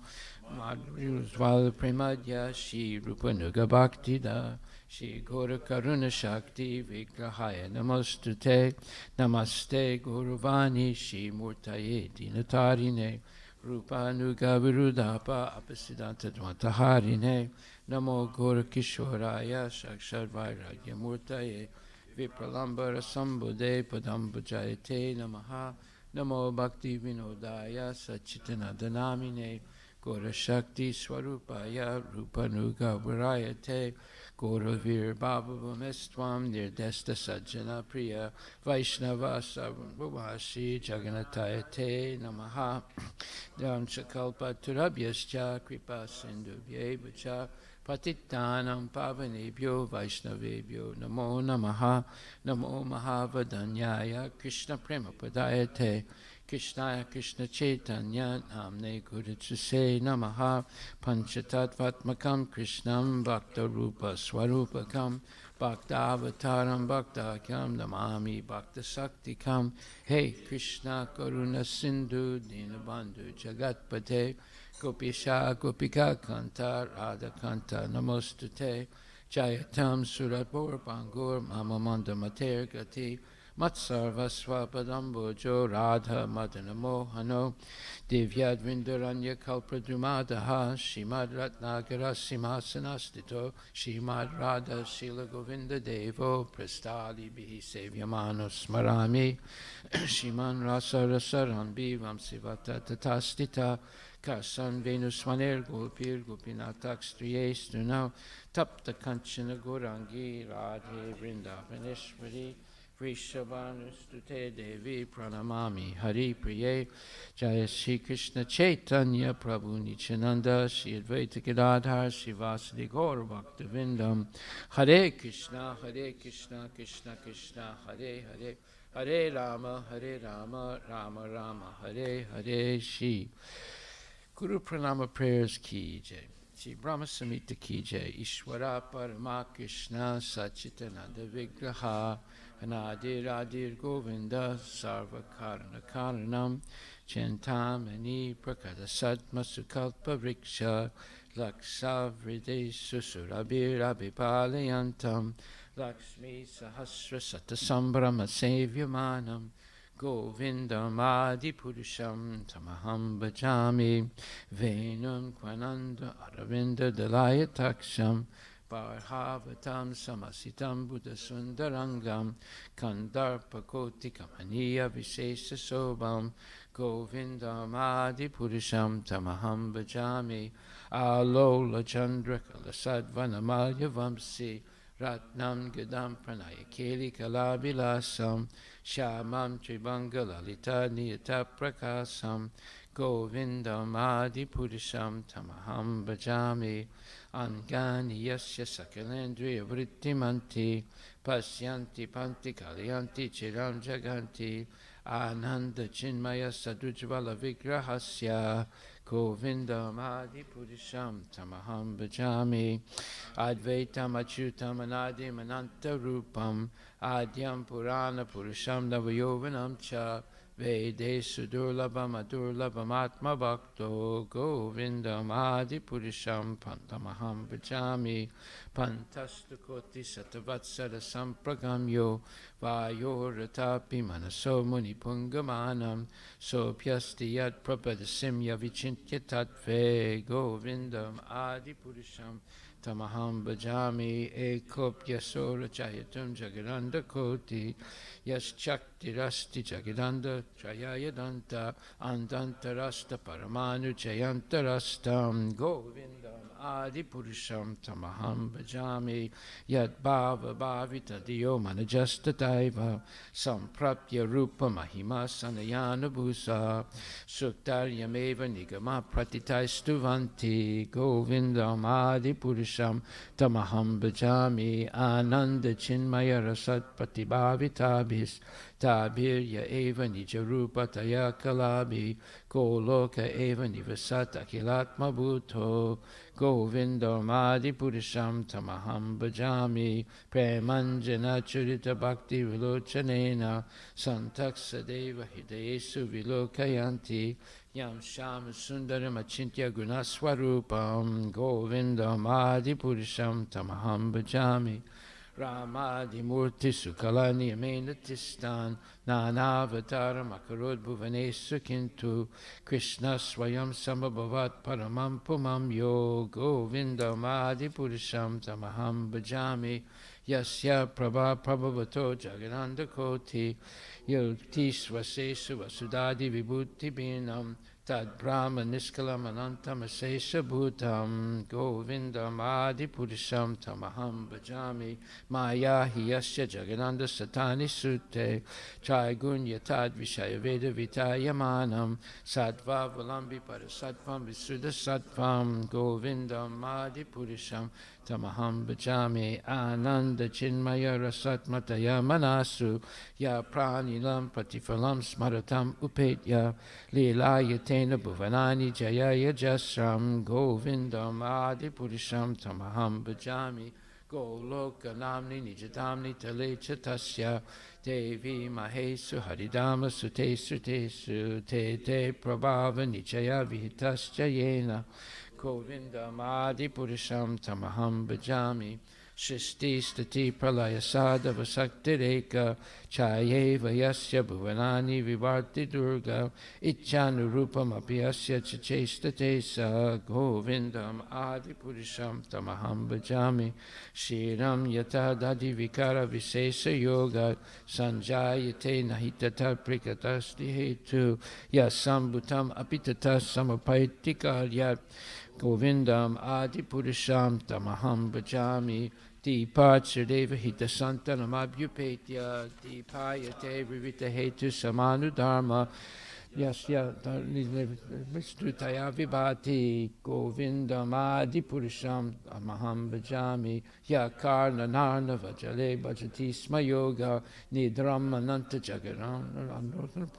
Madhurusvala Premadya Shri Rupanuga Bhaktida Shri Gora Karuna Shakti Vigrahaya Namostute Namaste Guruvani Shri Murtaye Dinatarine Rupanuga Virudapa Apasidanta Dvantaharine Namo Gora Kishoraya Shakshar Vairagya Murtaye Vipralambara Sambode Padambujayate Namaha Namo Bhakti Vinodaya Sachitanandanamine Gora Shakti Swarupaya Rupanuga Virayate Gauravir Bhavavamestvam Nirdesta Sajjana Priya Vaishnava Sarvabhavashi Jaganatayate Namaha Dhamsakalpa Turabhyascha Kripa Sindhubhyevacha Patittanam Pavanebhyo Vaishnavebhyo Namo Namaha Namo Mahavadanyaya Krishna Prema Padayate Krishnaya Krishna Chaitanya Namne Gurachase Namaha Panchatattvatmakam Krishnam Bhakta Rupa Swarupakam Bhakta Avataram Bhaktakyam Namami Bhakta Saktikam Hey Krishna Karuna Sindhu Dinabandhu Jagatpate Gopisha Gopika Kanta Radha Kanta Namostute Jayatam Suratpur Pangur Mamamanda Mater Gati Matsarva Swapadambojo Radha Madana Mohano Divyadvindaranya Kalpradumadaha Shimad Ratnagara Simhasanastito Shimad Radha Shila Govinda Devo Prastali Bihi Sevyamano Smarami Shiman Rasa Rasarambi Vamsivata Tatastita Kasan Venuswaner Gopir Gopinatak Striyestuna Tapta Kanchana Gorangi Radhe Vrindavaneshwari Vrishabhanustute Devi Pranamami Hari Priye Jaya Shri Krishna Chaitanya Prabhu Nityananda Shri Advaita Gadadhar Shivasadi Gaur Bhaktivindam Hare Krishna Krishna Krishna Hare Hare Hare Rama Rama Rama Hare Hare Shri Guru Pranama prayers ki jai. Shri Brahma Samhita ki jai. Ishwara Parama Krishna Sachitananda Vigraha Anadir Adir Govinda Sarva Karana Karanam Chintamani Prakada Satma Sukalpa Vriksha Laksa Vride Susurabir Abhipalayantam Lakshmi Sahasra Satasambhrama Sevyamanam Govindam Adi Purusham Tamaham Bhajami Venam Kwananda Aravinda Dalayataksham Parhavatam Samasitam Buddha Sundarangam Kandarpakoti Kamaniya Vishesha Sobam Govindam Adi Purusham Tamaham Bhajami Alola Chandra Kalasadvanamalya Vamsi Ratnam Gadam Pranayakeli Kalabilasam Shamam Tribanga Lalita Niyata Prakasam Govindam Adi Purisham Tamaham Bhajami Angani Yasya Sakalendriya Vrittimanti Pasyanti Panti Kalyanti Chiram Jaganti Ananda Chinmaya Sadujvala Vigrahasya Govindam Adi Purisham Tamaham Bhajami Advaitam Achyutam Anadim Ananta Rupam Adyam Purana Purusham Navayovanam Cha Vedesu durlabam adurlabam atma bhakto govindam adipurisham pantamaham bhajami pantastu koti satavatsara sampragamyo vayoratapi manaso muni pungamanam sopyasti yad prapadasimya vichintya tatve govindam adipurisham tamaham bhajami ekopya sora chayatum jagaranda koti Yaschakti rasti jagidanda trayayadanta andantarasta paramanu jayantarastam govindam adipurusham tamaham bhajami yad bhava bhavita diyo manajasta daiva samprapya rupa mahima sanayana bhusa suktaryameva nigama pratitaistuvanti govindam adipurusham tamaham bhajami ananda chinmaya rasat pratibhavitabi Tabir ya eva nijarupa taya kalabi Goloka eva nivasat akilatma bhuto Govindam adipurisham tamaham bhajami Premanjana churita bhakti vilochanena Santaksadeva hidayesu vilokayanti Yam sham sundaram achintya gunaswarupam Govindam adipurisham tamaham bhajami Ramadimurti Sukalani Amenatistan Nanavataram Akarod Bhuvanesu Kintu Krishna Swayam Samabhavat Paramam Pumam Yo Govindam Adipurisham Tamaham Bhajami Yasya Prabha Prabhavato Jagananda Koti Yoti Swasesu Vasudadi Vibhuti Binam Tad Brahma Niskalam Anantam Asesha Bhutam Govindam Adipurisham Tamaham Bhajami Maya Hiyasya Jagananda Satani Sute Trigunya Tad Vishaya Veda Vitayamanam Sattva Valambi Parasatvam Visuddha Sattvam Govindam Adipurisham Tamaham Bhajami Ananda Chinmaya Rasatmataya Manasu Ya Pranilam Patifalam Smaratam Upetya Lilayatena Bhuvanani Jayaya Jasram Govindam Adipurisham Tamaham Bhajami Goloka Namni Nijatamni Tale Chatasya Devi Mahesu Haridama Sute Sutesu Te Te Prabhava Nichaya Vihitasya Yena Govindam Adipurisham Tamaham Bhajami Shisti Stati Pralaya Sadhava Saktireka Chayeva Yasya Bhuvanani Vivarti Durga Ichanurupam Apiyasya Chachestatesa Govindam Adipurisham Tamaham Bhajami Shiram Yata Dadi Vikara Visesa Yoga Sanjayate Nahitata Prikatasti Hetu Yasambutam Apitata Samapaitika Yat Govindam Adipurisham Tamaham Bhajami Dipachadeva Hita Santanam Abhyupetya Dipayate Vivita Hetu Samanu Dharma Yasya Vishnutaya Vibhati Govindam Adipurisham Tamaham Bhajami Yakarna Narna Vajale Bhajati Sma Yoga Nidram Ananta Jagaram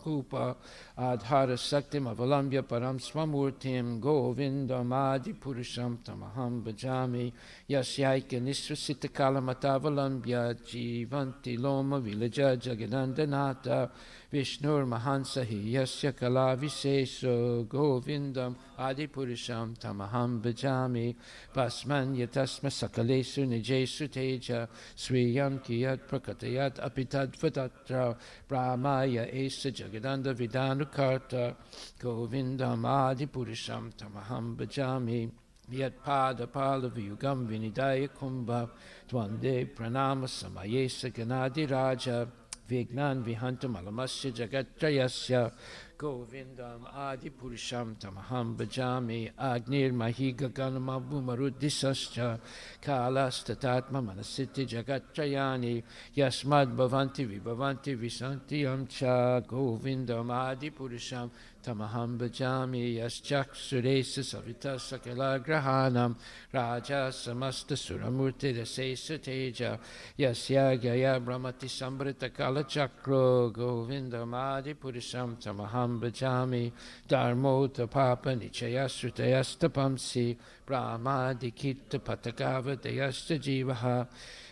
Kupa Adhara Saktim Avalambya Param Swamurtim Govindam Adipurisham Tamaham Bhajami Yasyaika Nisvasita Kalamatavalamya Jivanti Loma Vilaja Jagadandanata Vishnur Mahansahi Yasya Kala Viseso Govindam Adipurisham Tamaham Bhajami Pasman Yatasma Sakalesu Nijesu Teja Swiyam Kiyat Prakatayat Apitad Vadatra Brahmaya Esa Jagadanda Vidanu Karta Govindam Adipurisham Tamaham Bhajami Yat Pada Pala Vyugam Vinidaya Kumbha Twande Pranama Samayesa Ganadi Raja Vignan Vihantam Alamasya Jagatrayasya Govindam Adipurisham Tamaham Bhajami Agnir Mahiga Ganama Bumarudisascha Kalastatatma Manasiti Jagatrayani Yasmad Bhavanti Vibhavanti Visanti Amcha Govindam Adipurisham Tamaham Bhajami Yaschak Suresa Savita Sakala Grahanam Raja Samasta Suramurti Rasesa Teja Yasya Gaya Brahmati Sambrita Kala Chakro Govindam Adipurisham Tamaham Bhajami Dharmota Papa Nichaya Srutayasta Pamsi Brahma Dikita Patakava Deyasta Jivaha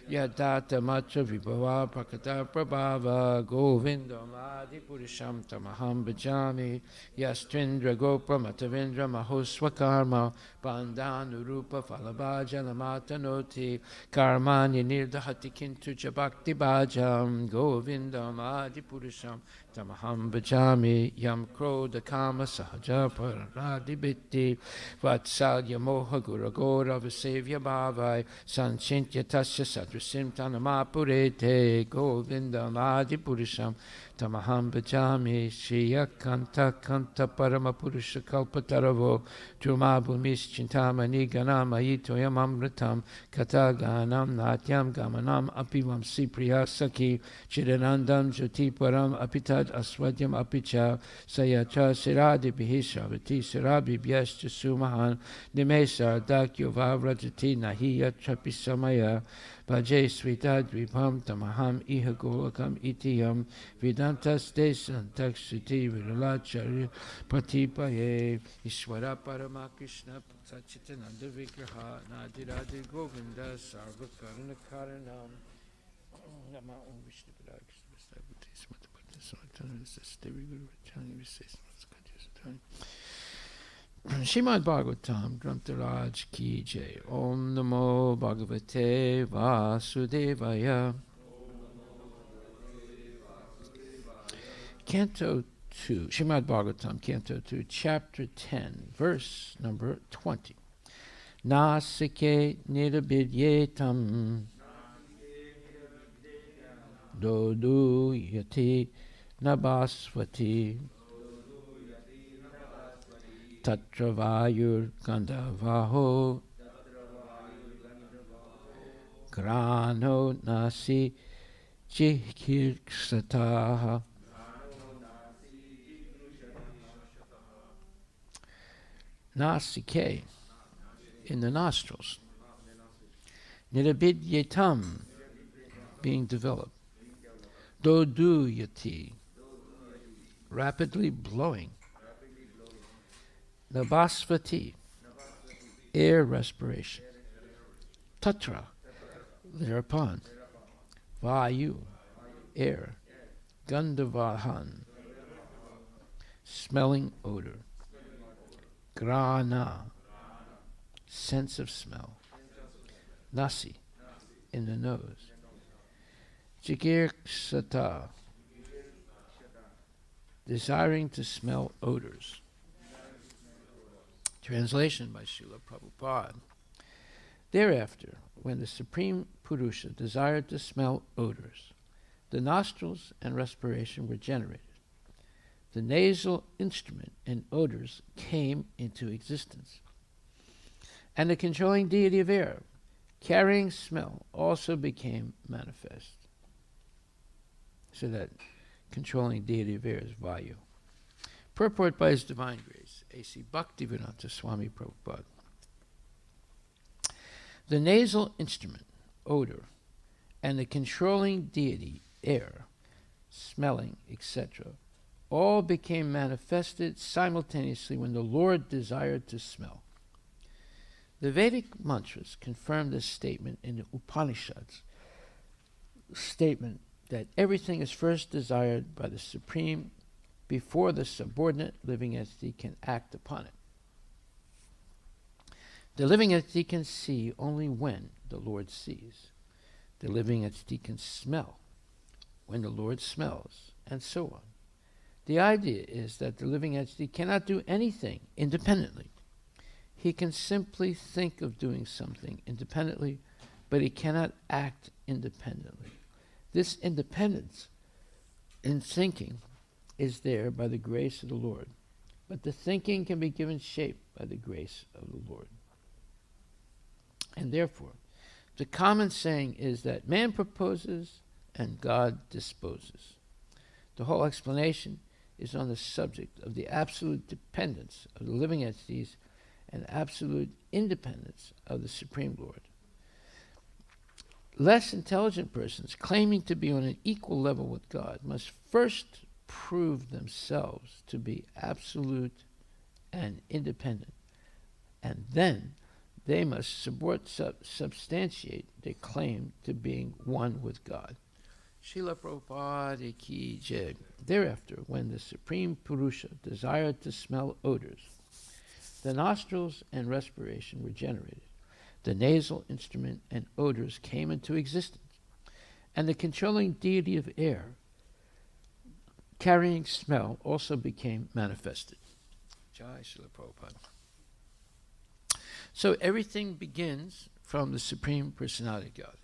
Yadata Matra Vibhava Prakata Prabhava Govindam Adi Purisham Tamaham Bhajami Yastrindra Gopra Matavindra Mahoswakarma Bandhanurupa Falabhaja Noti Karmanya Nirdahati Kintu Jabakti Bhajam Govindam Adi Purisham Tamaham Bhajami Yam Krodha Kama Sahaja Paradi Bitti Vatsalya Moha Guragora Vasevya Bhavai Sanchintya Tasya Sadrasim Tanamapurete Govindam Adi Purisham Tamaham Bhajami Shriya Kanta Kanta Parama Purusha Kalpataravo Trumabhumis Chintamani Ganama Itoyam Amritam Kataganam Natyam Gamanam Apivam Sipriya Saki Chidanandam Jyotiparam Apitad Aswadyam Apicha Sayacha Siradi Bihishavati Sirabi Byascha Sumahan Nimesa Dakyo Vavrajati Nahiya Trapisamaya Bhaje Svita Dvipam Tamaham Iha Golakam Itiyam Vedantas Desan Takshiti Viralachari Patipaye Ishwara Parama Krishna Sachitananda Vigraha Nadiradi Govinda Sarva Karana Karanam Nama Om Vishnu Padaya Krishna Vistayabhuti Smatapati Samatana Visastevi Guru Vachani Vises Matskati Shrimad Bhagavatam Grantaraj Ki Jai Om Namo Bhagavate Vasudevaya. Canto 2, Shrimad Bhagavatam, Canto 2, Chapter 10, Verse number 20. Nasike nirabidyetam dodu yati nabasvati Tatra Vayur Gandhavaho Grano Nasi Jihkirsataha. Nasike, in the nostrils. Nirabidyetam, being developed. Doduyati, rapidly blowing. Nabasvati, air respiration. Tatra, thereupon. Vayu, air. Gandhavahan, smelling odor. Grana, sense of smell. Nasi, in the nose. Jigirksata, desiring to smell odors. Translation by Srila Prabhupada. Thereafter, when the Supreme Purusha desired to smell odors, the nostrils and respiration were generated. The nasal instrument and odors came into existence. And the controlling deity of air, carrying smell, also became manifest. So that controlling deity of air is Vayu. Purport by His Divine Grace, A.C. Bhaktivedanta Swami Prabhupada. The nasal instrument, odor, and the controlling deity, air, smelling, etc., all became manifested simultaneously when the Lord desired to smell. The Vedic mantras confirm this statement in the Upanishads, statement that everything is first desired by the Supreme before the subordinate living entity can act upon it. The living entity can see only when the Lord sees. The living entity can smell when the Lord smells, and so on. The idea is that the living entity cannot do anything independently. He can simply think of doing something independently, but he cannot act independently. This independence in thinking is there by the grace of the Lord, but the thinking can be given shape by the grace of the Lord. And therefore, the common saying is that man proposes and God disposes. The whole explanation is on the subject of the absolute dependence of the living entities and absolute independence of the Supreme Lord. Less intelligent persons claiming to be on an equal level with God must first prove themselves to be absolute and independent, and then they must substantiate their claim to being one with God. Srila Prabhupada Ki Jai. Thereafter, when the Supreme Purusha desired to smell odors, the nostrils and respiration were generated. The nasal instrument and odors came into existence, and the controlling deity of air, carrying smell, also became manifested. Jai Srila Prabhupada. So everything begins from the Supreme Personality of Godhead.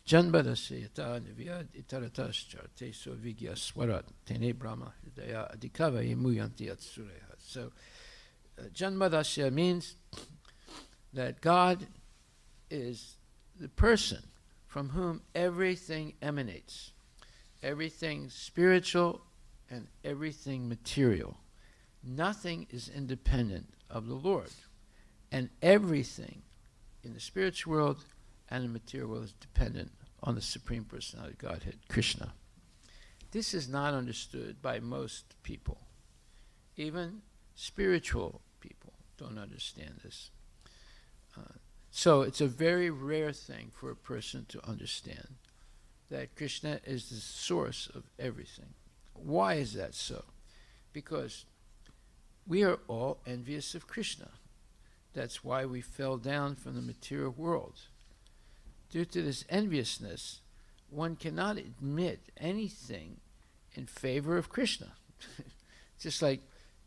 Janbadasya yata nivyad itaratascha teso vigya swarat tene brahma hridaya adhikava yemuyanti atsureha. So Janmadasya means that God is the person from whom everything emanates, everything spiritual and everything material. Nothing is independent of the Lord, and everything in the spiritual world and the material world is dependent on the Supreme Personality of Godhead, Krishna. This is not understood by most people. Even spiritual people don't understand this. So it's a very rare thing for a person to understand that Krishna is the source of everything. Why is that so? Because we are all envious of Krishna. That's why we fell down from the material world. Due to this enviousness, one cannot admit anything in favor of Krishna. Just like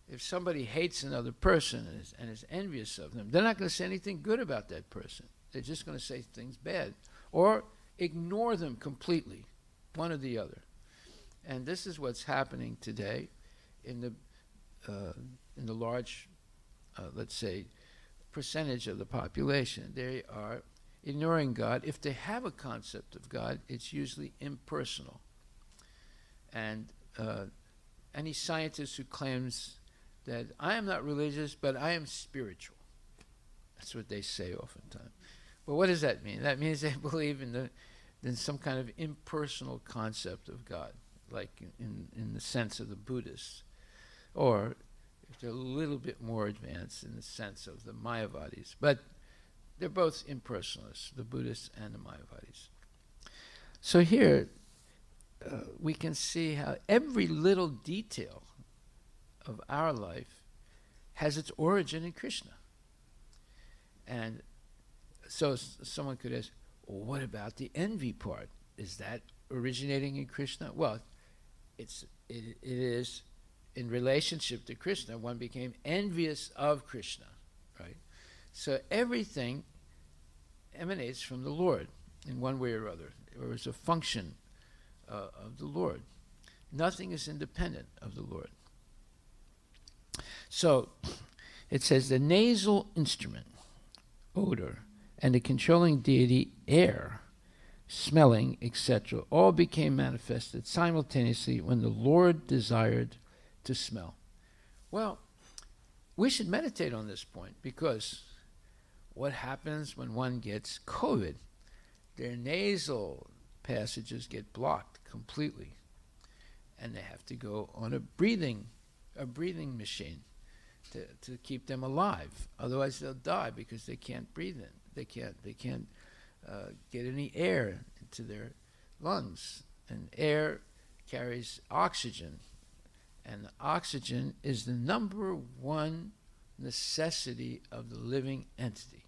if somebody hates another person and is envious of them, they're not going to say anything good about that person. They're just going to say things bad or ignore them completely, one or the other. And this is what's happening today in the large, let's say, percentage of the population. They are ignoring God. If they have a concept of God, it's usually impersonal. And any scientist who claims that I am not religious, but I am spiritual, that's what they say oftentimes. But what does that mean? That means they believe in some kind of impersonal concept of God, like in the sense of the Buddhists, or if they're a little bit more advanced in the sense of the Mayavadis. But they're both impersonalists, the Buddhists and the Mayavadis. So here we can see how every little detail of our life has its origin in Krishna. And so someone could ask, well, what about the envy part? Is that originating in Krishna? Well, it is in relationship to Krishna. One became envious of Krishna, right? So everything emanates from the Lord in one way or other, or is a function of the Lord. Nothing is independent of the Lord. So it says the nasal instrument, odor, and the controlling deity, air, smelling, etc., all became manifested simultaneously when the Lord desired to smell. Well, we should meditate on this point, because what happens when one gets COVID? Their nasal passages get blocked completely, and they have to go on a breathing machine to keep them alive. Otherwise, they'll die because they can't breathe in. They can't get any air into their lungs, and air carries oxygen, and the oxygen is the number one necessity of the living entity.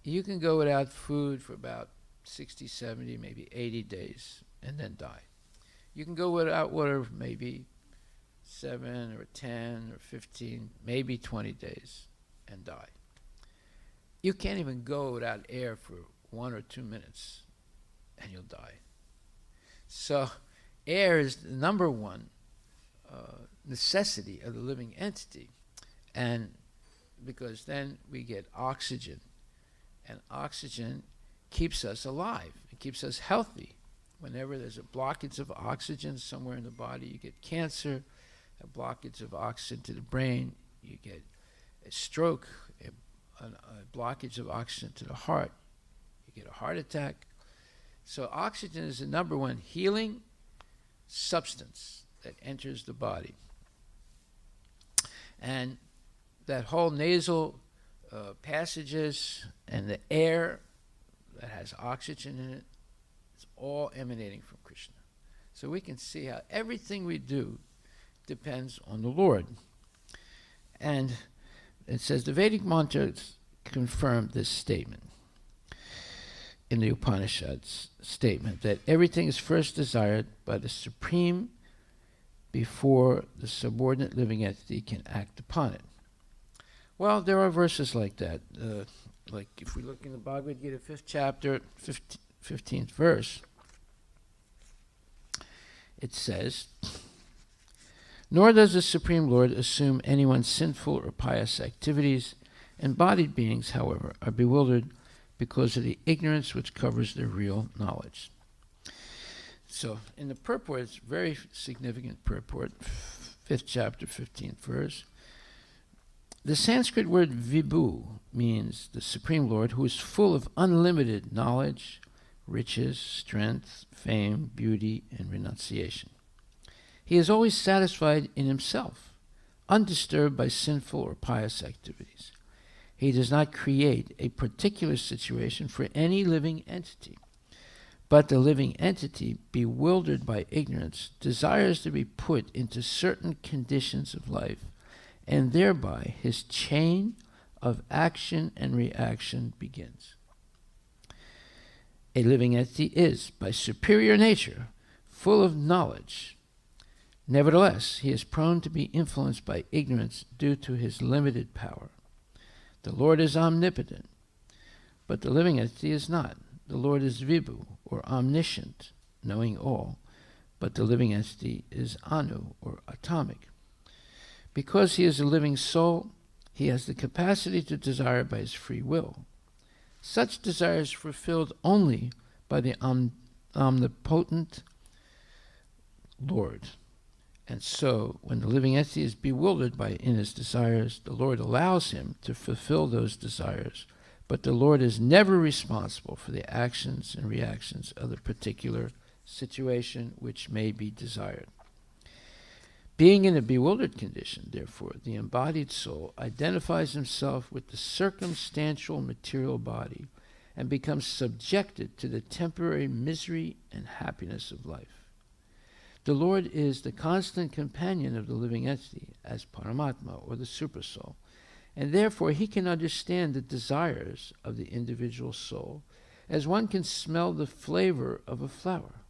You can go without food for about 60, 70, maybe 80 days and then die. You can go without water for maybe 7 or 10 or 15, maybe 20 days and die. You can't even go without air for 1 or 2 minutes and you'll die. So air is the number one necessity of the living entity, and because then we get oxygen, and oxygen keeps us alive. It keeps us healthy. Whenever there's a blockage of oxygen somewhere in the body, you get cancer. A blockage of oxygen to the brain, you get a stroke. A blockage of oxygen to the heart, you get a heart attack. So oxygen is the number one healing substance that enters the body. And that whole nasal passages and the air that has oxygen in it, it's all emanating from Krishna. So we can see how everything we do depends on the Lord. And it says the Vedic mantras confirm this statement in the Upanishads statement that everything is first desired by the Supreme before the subordinate living entity can act upon it. Well, there are verses like that. Like if we look in the Bhagavad Gita, 5th chapter, 15th verse, it says, "Nor does the Supreme Lord assume anyone's sinful or pious activities. Embodied beings, however, are bewildered because of the ignorance which covers their real knowledge." So in the purport, it's very significant purport, 5th chapter, 15th verse. The Sanskrit word vibhu means the Supreme Lord who is full of unlimited knowledge, riches, strength, fame, beauty, and renunciation. He is always satisfied in himself, undisturbed by sinful or pious activities. He does not create a particular situation for any living entity, but the living entity, bewildered by ignorance, desires to be put into certain conditions of life, and thereby his chain of action and reaction begins. A living entity is, by superior nature, full of knowledge. Nevertheless, he is prone to be influenced by ignorance due to his limited power. The Lord is omnipotent, but the living entity is not. The Lord is vibhu, or omniscient, knowing all, but the living entity is anu, or atomic. Because he is a living soul, he has the capacity to desire by his free will. Such desire is fulfilled only by the omnipotent Lord. And so, when the living entity is bewildered in his desires, the Lord allows him to fulfill those desires, but the Lord is never responsible for the actions and reactions of the particular situation which may be desired. Being in a bewildered condition, therefore, the embodied soul identifies himself with the circumstantial material body and becomes subjected to the temporary misery and happiness of life. The Lord is the constant companion of the living entity as Paramatma, or the Supersoul, and therefore he can understand the desires of the individual soul as one can smell the flavor of a flower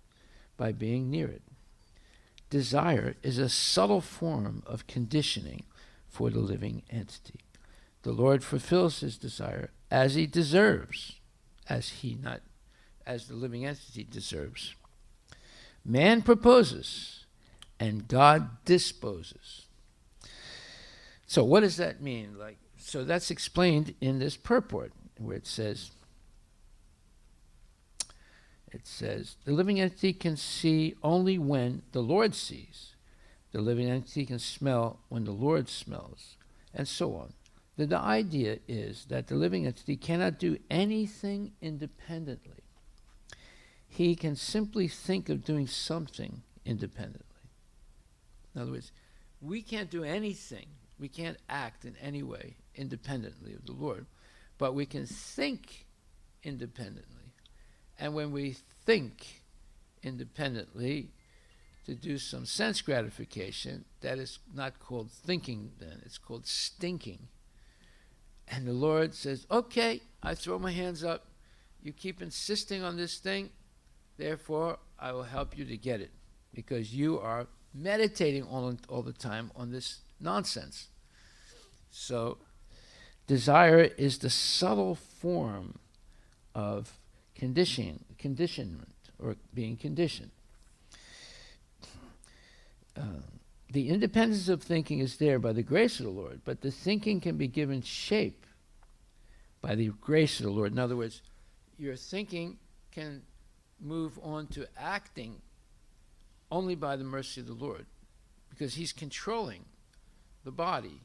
by being near it. Desire is a subtle form of conditioning for the living entity. The Lord fulfills his desire as he deserves, as the living entity deserves. Man proposes, and God disposes. So what does that mean? So that's explained in this purport, where it says, the living entity can see only when the Lord sees. The living entity can smell when the Lord smells, and so on. The idea is that the living entity cannot do anything independently. He can simply think of doing something independently. In other words, we can't do anything. We can't act in any way independently of the Lord, but we can think independently. And when we think independently to do some sense gratification, that is not called thinking then, it's called stinking. And the Lord says, okay, I throw my hands up. You keep insisting on this thing, therefore I will help you to get it, because you are meditating all the time on this nonsense. So desire is the subtle form of conditionment, or being conditioned. The independence of thinking is there by the grace of the Lord, but the thinking can be given shape by the grace of the Lord. In other words, your thinking can move on to acting only by the mercy of the Lord, because he's controlling the body,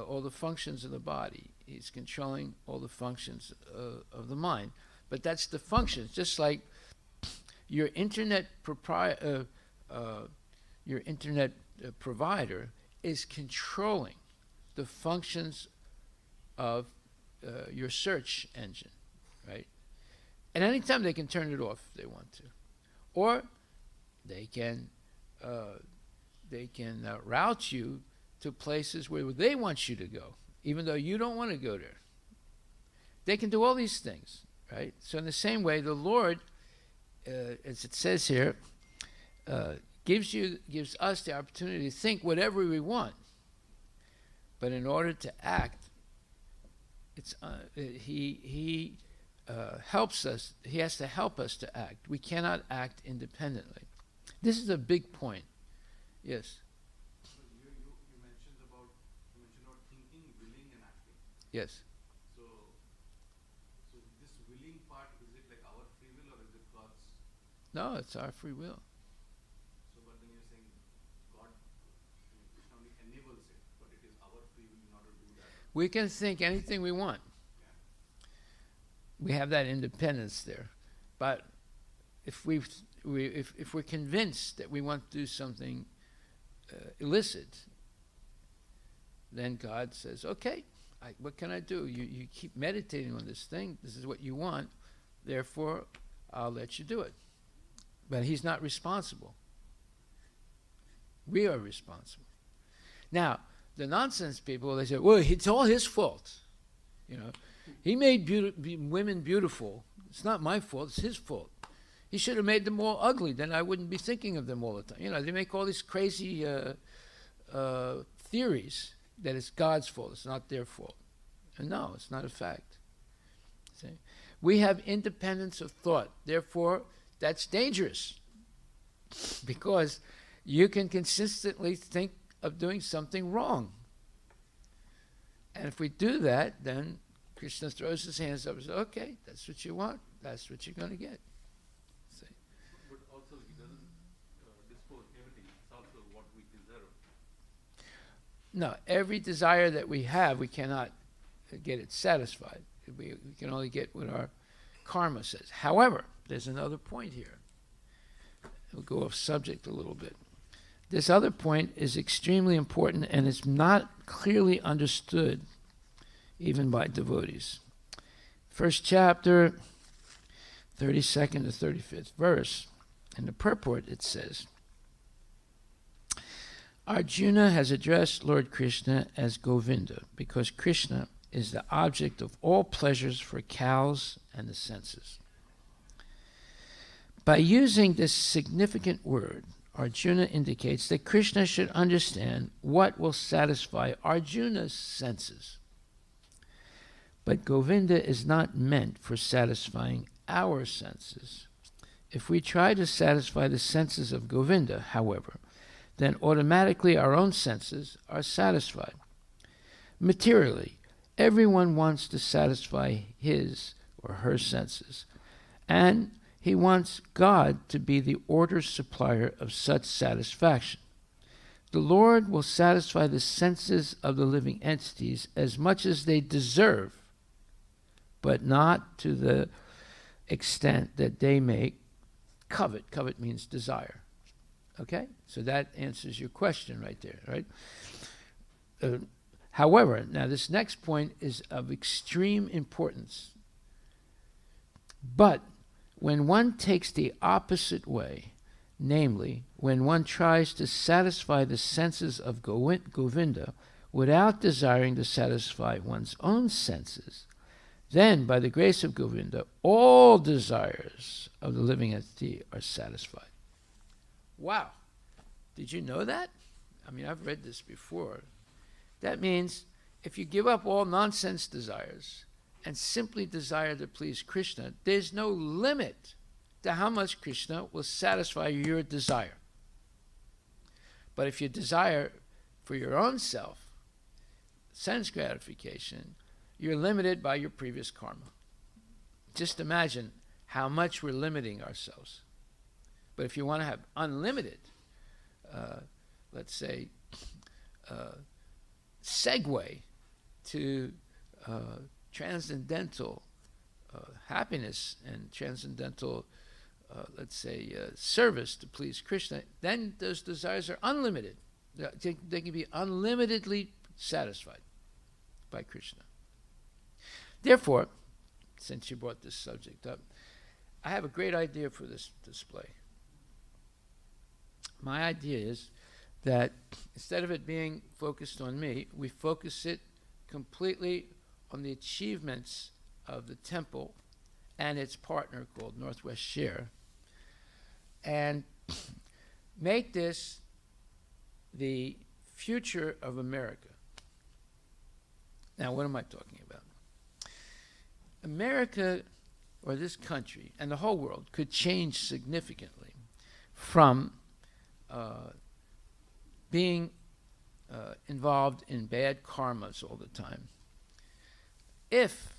all the functions of the body. He's controlling all the functions of the mind. But that's the functions, just like your internet provider is controlling the functions of your search engine, right? And anytime they can turn it off if they want to, or they can route you to places where they want you to go, even though you don't want to go there. They can do all these things, right? So in the same way, the Lord, as it says here, gives us the opportunity to think whatever we want. But in order to act, he helps us. He has to help us to act. We cannot act independently. This is a big point. Yes. So you mentioned about thinking, willing, and acting. Yes. So this willing part, is it like our free will or is it God's? No, it's our free will. So but then you're saying God only enables it, but it is our free will in order to do that. We can think anything we want. Yeah. We have that independence there. But if we're convinced that we want to do something illicit, then God says, okay, what can I do? You keep meditating on this thing. This is what you want. Therefore, I'll let you do it. But he's not responsible. We are responsible. Now, the nonsense people, they say, well, it's all his fault. You know, he made women beautiful. It's not my fault. It's his fault. He should have made them all ugly. Then I wouldn't be thinking of them all the time. You know, they make all these crazy theories that it's God's fault. It's not their fault. And no, it's not a fact. See? We have independence of thought. Therefore, that's dangerous. Because you can consistently think of doing something wrong. And if we do that, then Krishna throws his hands up and says, okay, that's what you want. That's what you're going to get. See? But also he doesn't dispose everything. It's also what we deserve. No, every desire that we have, we cannot get it satisfied. We can only get what our karma says. However, there's another point here. We'll go off subject a little bit. This other point is extremely important and it's not clearly understood even by devotees. First chapter, 32nd to 35th verse. In the purport it says, Arjuna has addressed Lord Krishna as Govinda because Krishna is the object of all pleasures for cows and the senses. By using this significant word, Arjuna indicates that Krishna should understand what will satisfy Arjuna's senses. But Govinda is not meant for satisfying our senses. If we try to satisfy the senses of Govinda, however, then automatically our own senses are satisfied. Materially, everyone wants to satisfy his or her senses, and he wants God to be the order supplier of such satisfaction. The Lord will satisfy the senses of the living entities as much as they deserve, but not to the extent that they may covet. Covet means desire. Okay? So that answers your question right there, right? However, now this next point is of extreme importance. But when one takes the opposite way, namely, when one tries to satisfy the senses of Govinda without desiring to satisfy one's own senses, then, by the grace of Govinda, all desires of the living entity are satisfied. Wow. Did you know that? I mean, I've read this before. That means if you give up all nonsense desires and simply desire to please Krishna, there's no limit to how much Krishna will satisfy your desire. But if you desire for your own self, sense gratification, you're limited by your previous karma. Just imagine how much we're limiting ourselves. But if you want to have unlimited, let's say, segue to transcendental happiness and transcendental, let's say, service to please Krishna, then those desires are unlimited. They can be unlimitedly satisfied by Krishna. Therefore, since you brought this subject up, I have a great idea for this display. My idea is that instead of it being focused on me, we focus it completely on the achievements of the temple and its partner called Northwest Share, and make this the future of America. Now, what am I talking about? America, or this country, and the whole world could change significantly from being involved in bad karmas all the time if,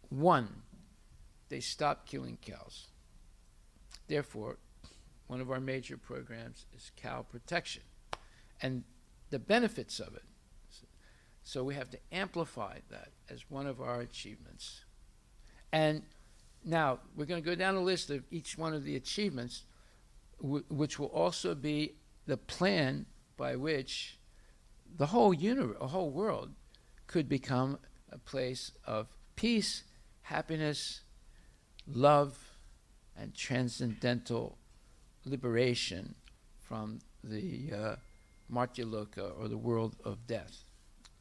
one, they stop killing cows. Therefore, one of our major programs is cow protection and the benefits of it. So we have to amplify that as one of our achievements. And now we're going to go down a list of each one of the achievements, which will also be the plan by which the whole universe, the whole world, could become a place of peace, happiness, love, and transcendental liberation from the Martyaloka, or the world of death.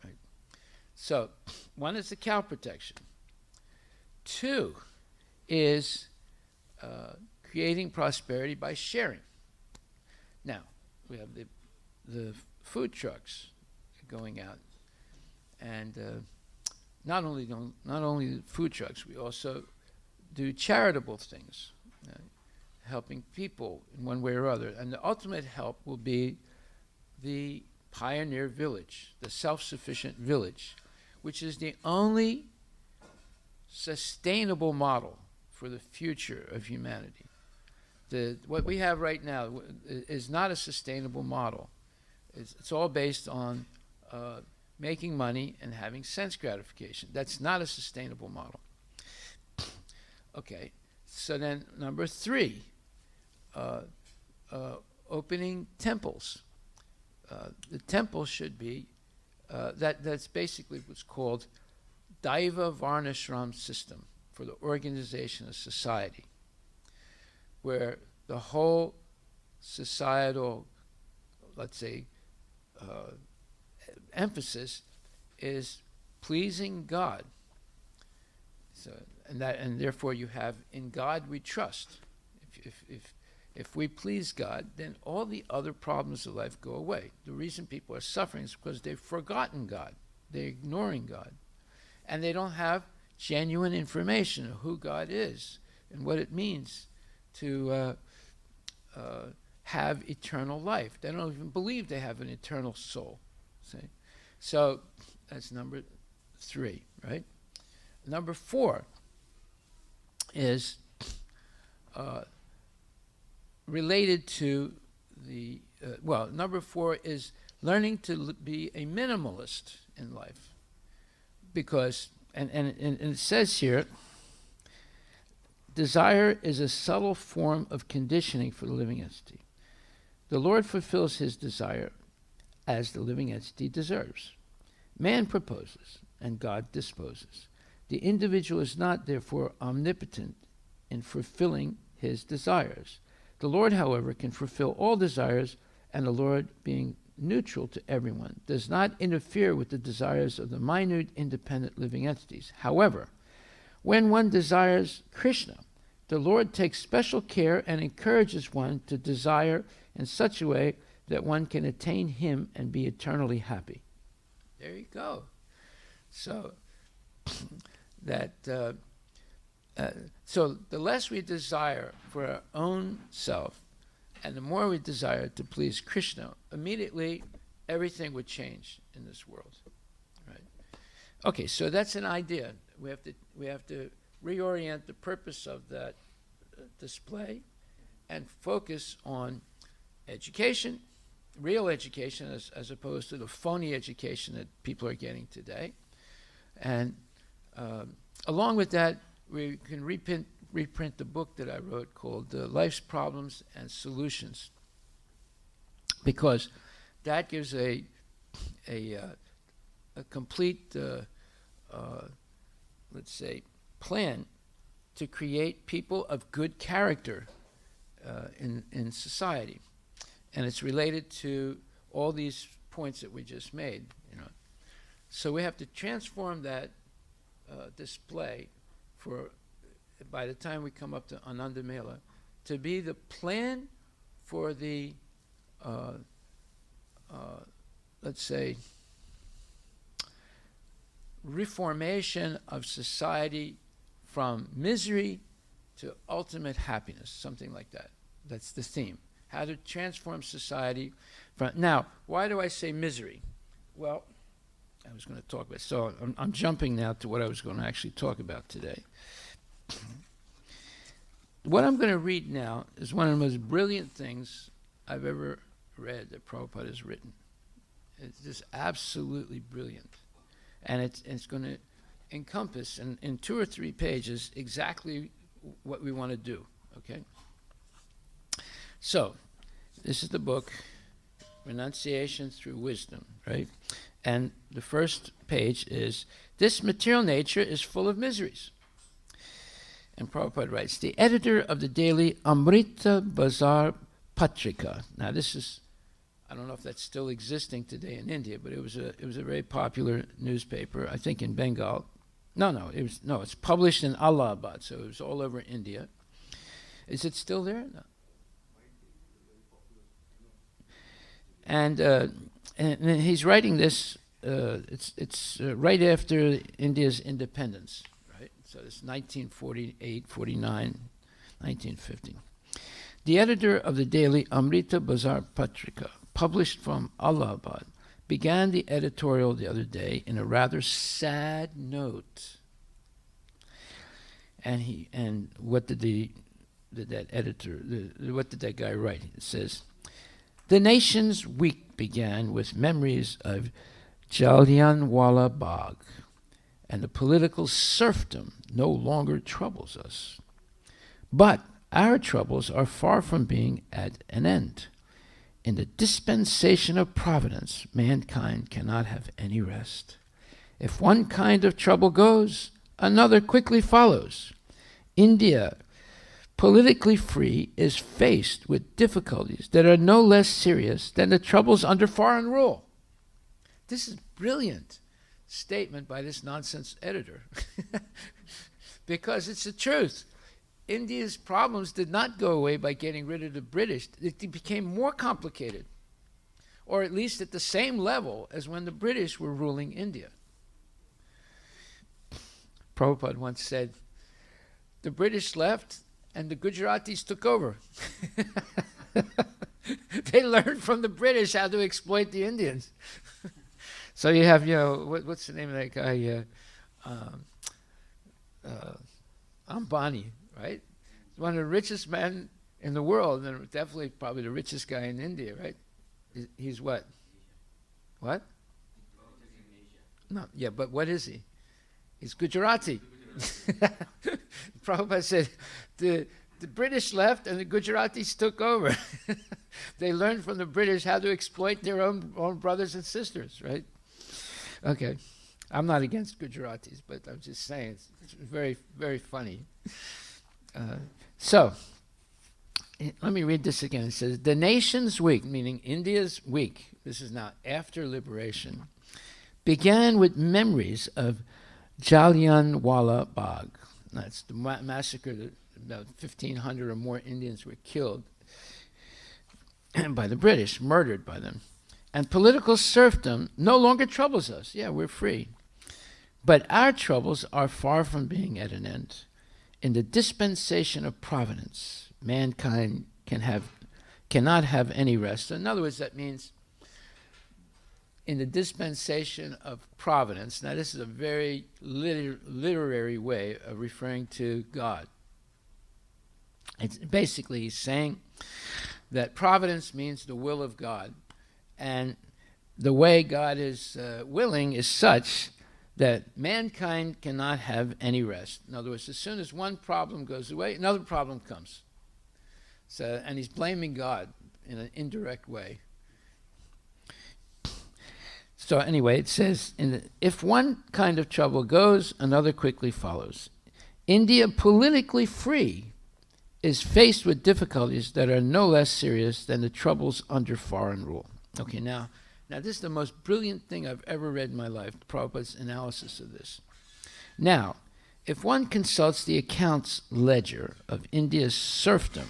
Right? So, one is the cow protection. Two is creating prosperity by sharing. Now, we have the food trucks going out, and not only food trucks, we also do charitable things, helping people in one way or other. And the ultimate help will be the pioneer village, the self-sufficient village, which is the only sustainable model for the future of humanity. What we have right now is not a sustainable model. It's all based on making money and having sense gratification. That's not a sustainable model. Okay, so then number three, opening temples. The temple should be, that's basically what's called Daiva Varnashram system for the organization of society, where the whole societal, let's say, emphasis is pleasing God. So, and therefore you have in God we trust. If we please God, then all the other problems of life go away. The reason people are suffering is because they've forgotten God. They're ignoring God. And they don't have genuine information of who God is and what it means to have eternal life. They don't even believe they have an eternal soul. See? So that's number three, right? Number four is related to the, number four is learning to be a minimalist in life. Because, and it says here, desire is a subtle form of conditioning for the living entity. The Lord fulfills his desire as the living entity deserves. Man proposes, and God disposes. The individual is not, therefore, omnipotent in fulfilling his desires. The Lord, however, can fulfill all desires, and the Lord, being neutral to everyone, does not interfere with the desires of the minute, independent living entities. However, when one desires Krishna, the Lord takes special care and encourages one to desire in such a way that one can attain him and be eternally happy. There you go. So so the less we desire for our own self, and the more we desire to please Krishna, immediately everything would change in this world. Right? Okay, so that's an idea. We have to reorient the purpose of that display and focus on education, real education, as opposed to the phony education that people are getting today. And along with that, we can reprint the book that I wrote called Life's Problems and Solutions, because that gives a complete let's say, plan to create people of good character in society. And it's related to all these points that we just made, you know. So we have to transform that display for, by the time we come up to Ananda Mela, to be the plan for the, let's say, reformation of society from misery to ultimate happiness, something like that. That's the theme. How to transform society from. Now, why do I say misery? Well, I was going to talk about, so I'm jumping now to what I was going to actually talk about today. What I'm going to read now is one of the most brilliant things I've ever read that Prabhupada has written. It's just absolutely brilliant. And it's going to encompass in 2 or 3 pages exactly what we want to do, okay? So, this is the book, Renunciation Through Wisdom, right? And the first page is, this material nature is full of miseries. And Prabhupada writes, the editor of the daily Amrita Bazar Patrika. Now this is, I don't know if that's still existing today in India, but it was a very popular newspaper, I think in Bengal. It's published in Allahabad, so it was all over India. Is it still there? No. And he's writing this, it's right after India's independence, right? So it's 1948, 49, 1950. The editor of the daily Amrita Bazar Patrika, published from Allahabad, began the editorial the other day in a rather sad note. And what did what did that guy write? It says, the nation's week began with memories of Jallianwala Bagh, and the political serfdom no longer troubles us. But our troubles are far from being at an end. In the dispensation of providence, mankind cannot have any rest. If one kind of trouble goes, another quickly follows. India, politically free, is faced with difficulties that are no less serious than the troubles under foreign rule. This is brilliant statement by this nonsense editor because it's the truth. India's problems did not go away by getting rid of the British. It became more complicated, or at least at the same level as when the British were ruling India. Prabhupada once said, the British left and the Gujaratis took over. They learned from the British how to exploit the Indians. So you have, what's the name of that guy? Ambani, right? One of the richest men in the world, and definitely probably the richest guy in India, right? He's what? What? No, yeah, but what is he? He's Gujarati. Prabhupada said, the British left and the Gujaratis took over. They learned from the British how to exploit their own brothers and sisters, right? Okay. I'm not against Gujaratis, but I'm just saying it's very, very funny. So, let me read this again. It says, the nation's week, meaning India's week, this is now after liberation, began with memories of Jallianwala Bagh. That's the massacre that about 1,500 or more Indians were killed by the British, murdered by them. And political serfdom no longer troubles us. Yeah, we're free. But our troubles are far from being at an end. In the dispensation of providence, mankind cannot have any rest. In other words, that means in the dispensation of providence. Now, this is a very literary way of referring to God. It's basically he's saying that providence means the will of God, and the way God is willing is such that mankind cannot have any rest. In other words, as soon as one problem goes away, another problem comes. So, and he's blaming God in an indirect way. So anyway, it says, if one kind of trouble goes, another quickly follows. India, politically free, is faced with difficulties that are no less serious than the troubles under foreign rule. Okay, now this is the most brilliant thing I've ever read in my life, Prabhupada's analysis of this. Now, if one consults the accounts ledger of India's serfdom,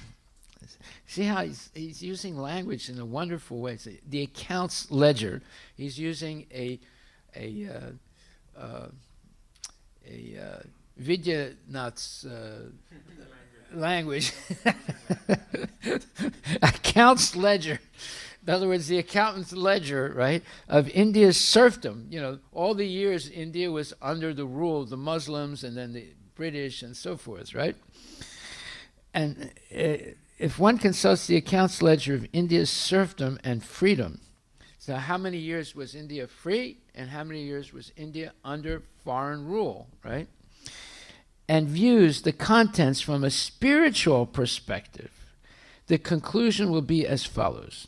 see how he's using language in a wonderful way. So the accounts ledger, he's using a Vidyanath's language. Accounts ledger. In other words, the accountant's ledger, right, of India's serfdom. You know, all the years India was under the rule of the Muslims and then the British and so forth, right? And if one consults the accounts ledger of India's serfdom and freedom, so how many years was India free and how many years was India under foreign rule, right? And views the contents from a spiritual perspective, the conclusion will be as follows.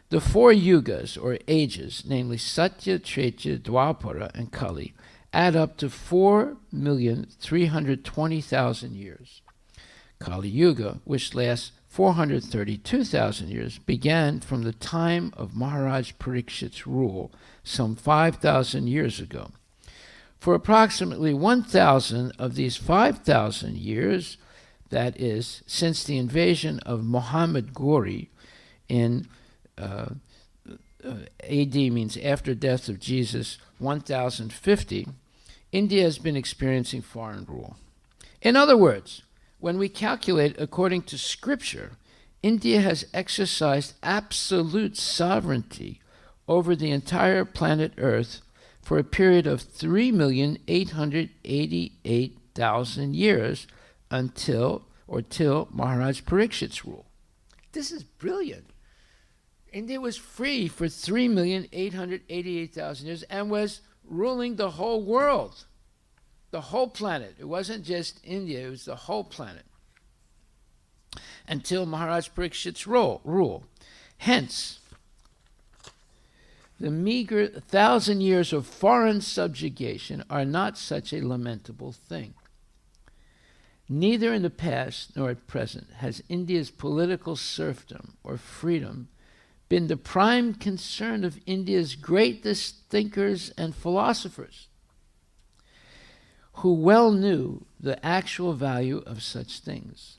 The four yugas, or ages, namely Satya, Treta, Dwapara, and Kali, add up to 4,320,000 years. Kali Yuga, which lasts 432,000 years, began from the time of Maharaj Parikshit's rule some 5,000 years ago. For approximately 1,000 of these 5,000 years, that is, since the invasion of Muhammad Ghori in AD means after death of Jesus, 1050, India has been experiencing foreign rule. In other words, when we calculate according to scripture, India has exercised absolute sovereignty over the entire planet Earth for a period of 3,888,000 years till Maharaj Parikshit's rule. This is brilliant. India was free for 3,888,000 years and was ruling the whole world, the whole planet. It wasn't just India, it was the whole planet. Until Maharaj Parikshit's rule. Hence, the meager 1,000 years of foreign subjugation are not such a lamentable thing. Neither in the past nor at present has India's political serfdom or freedom been the prime concern of India's greatest thinkers and philosophers, who well knew the actual value of such things.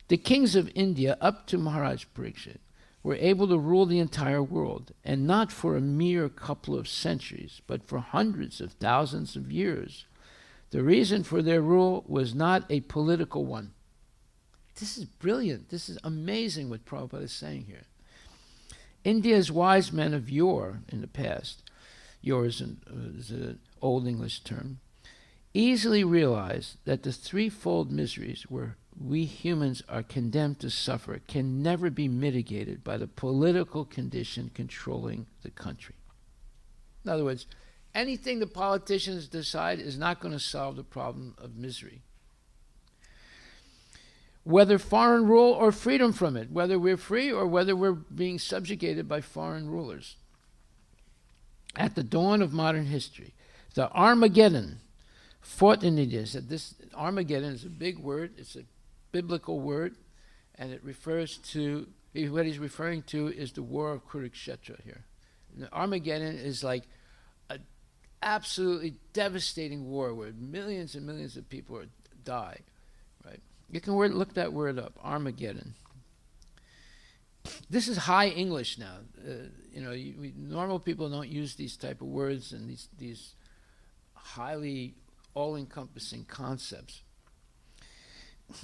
The kings of India, up to Maharaj Parikshit, were able to rule the entire world, and not for a mere couple of centuries, but for hundreds of thousands of years. The reason for their rule was not a political one. This is brilliant. This is amazing what Prabhupada is saying here. India's wise men of yore in the past, yore is an old English term, easily realized that the threefold miseries where we humans are condemned to suffer can never be mitigated by the political condition controlling the country. In other words, anything the politicians decide is not going to solve the problem of misery. Whether foreign rule or freedom from it, whether we're free or whether we're being subjugated by foreign rulers. At the dawn of modern history, the Armageddon fought in India. So this Armageddon is a big word, it's a biblical word, and it refers to, what he's referring to is the war of Kurukshetra here. And the Armageddon is like an absolutely devastating war where millions and millions of people die. Right? You can look that word up, Armageddon. This is high English now. Normal people don't use these type of words and these highly all-encompassing concepts.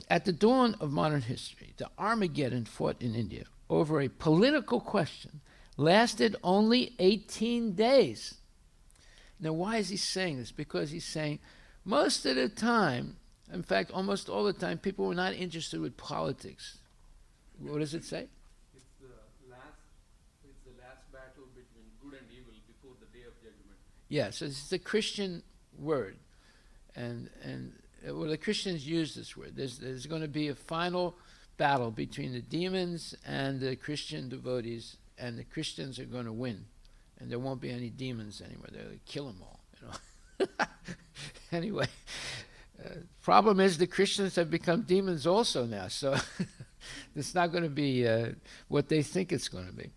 At the dawn of modern history, the Armageddon fought in India over a political question lasted only 18 days. Now, why is he saying this? Because he's saying most of the time, in fact, almost all the time, people were not interested with politics. What does it say? It's the last battle between good and evil before the day of judgment. Yeah, so it's the Christian word. And the Christians use this word. There's going to be a final battle between the demons and the Christian devotees, and the Christians are going to win. and there won't be any demons anymore. They'll kill them all, you know. Anyway, problem is the Christians have become demons also now, so it's not going to be what they think it's going to be.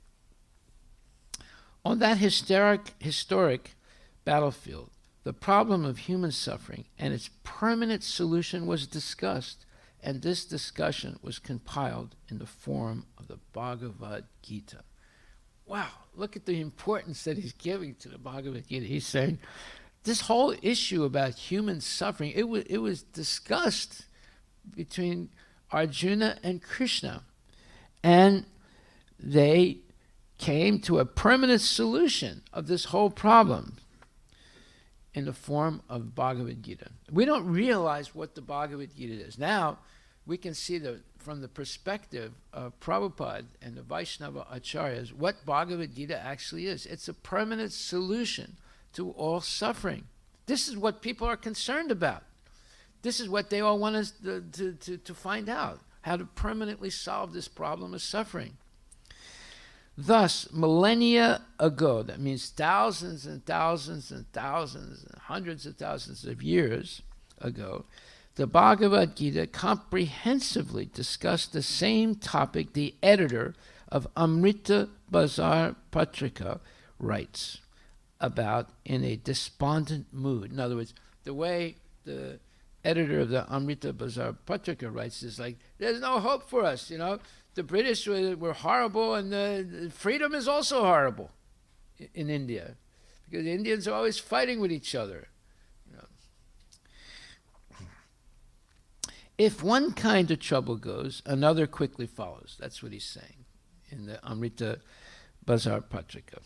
On that historic battlefield, the problem of human suffering and its permanent solution was discussed, and this discussion was compiled in the form of the Bhagavad Gita. Wow, look at the importance that he's giving to the Bhagavad Gita. He's saying this whole issue about human suffering, it was discussed between Arjuna and Krishna, and they came to a permanent solution of this whole problem in the form of Bhagavad Gita. We don't realize what the Bhagavad Gita is. Now, we can see from the perspective of Prabhupada and the Vaishnava Acharyas what Bhagavad Gita actually is. It's a permanent solution to all suffering. This is what people are concerned about. This is what they all want us to find out, how to permanently solve this problem of suffering. Thus, millennia ago, that means thousands and thousands and thousands and hundreds of thousands of years ago, the Bhagavad Gita comprehensively discussed the same topic the editor of Amrita Bazar Patrika writes about in a despondent mood. In other words, the way the editor of the Amrita Bazar Patrika writes is like, there's no hope for us, you know. The British were horrible, and freedom is also horrible in India, because the Indians are always fighting with each other. You know. If one kind of trouble goes, another quickly follows. That's what he's saying in the Amrita Bazar Patrika.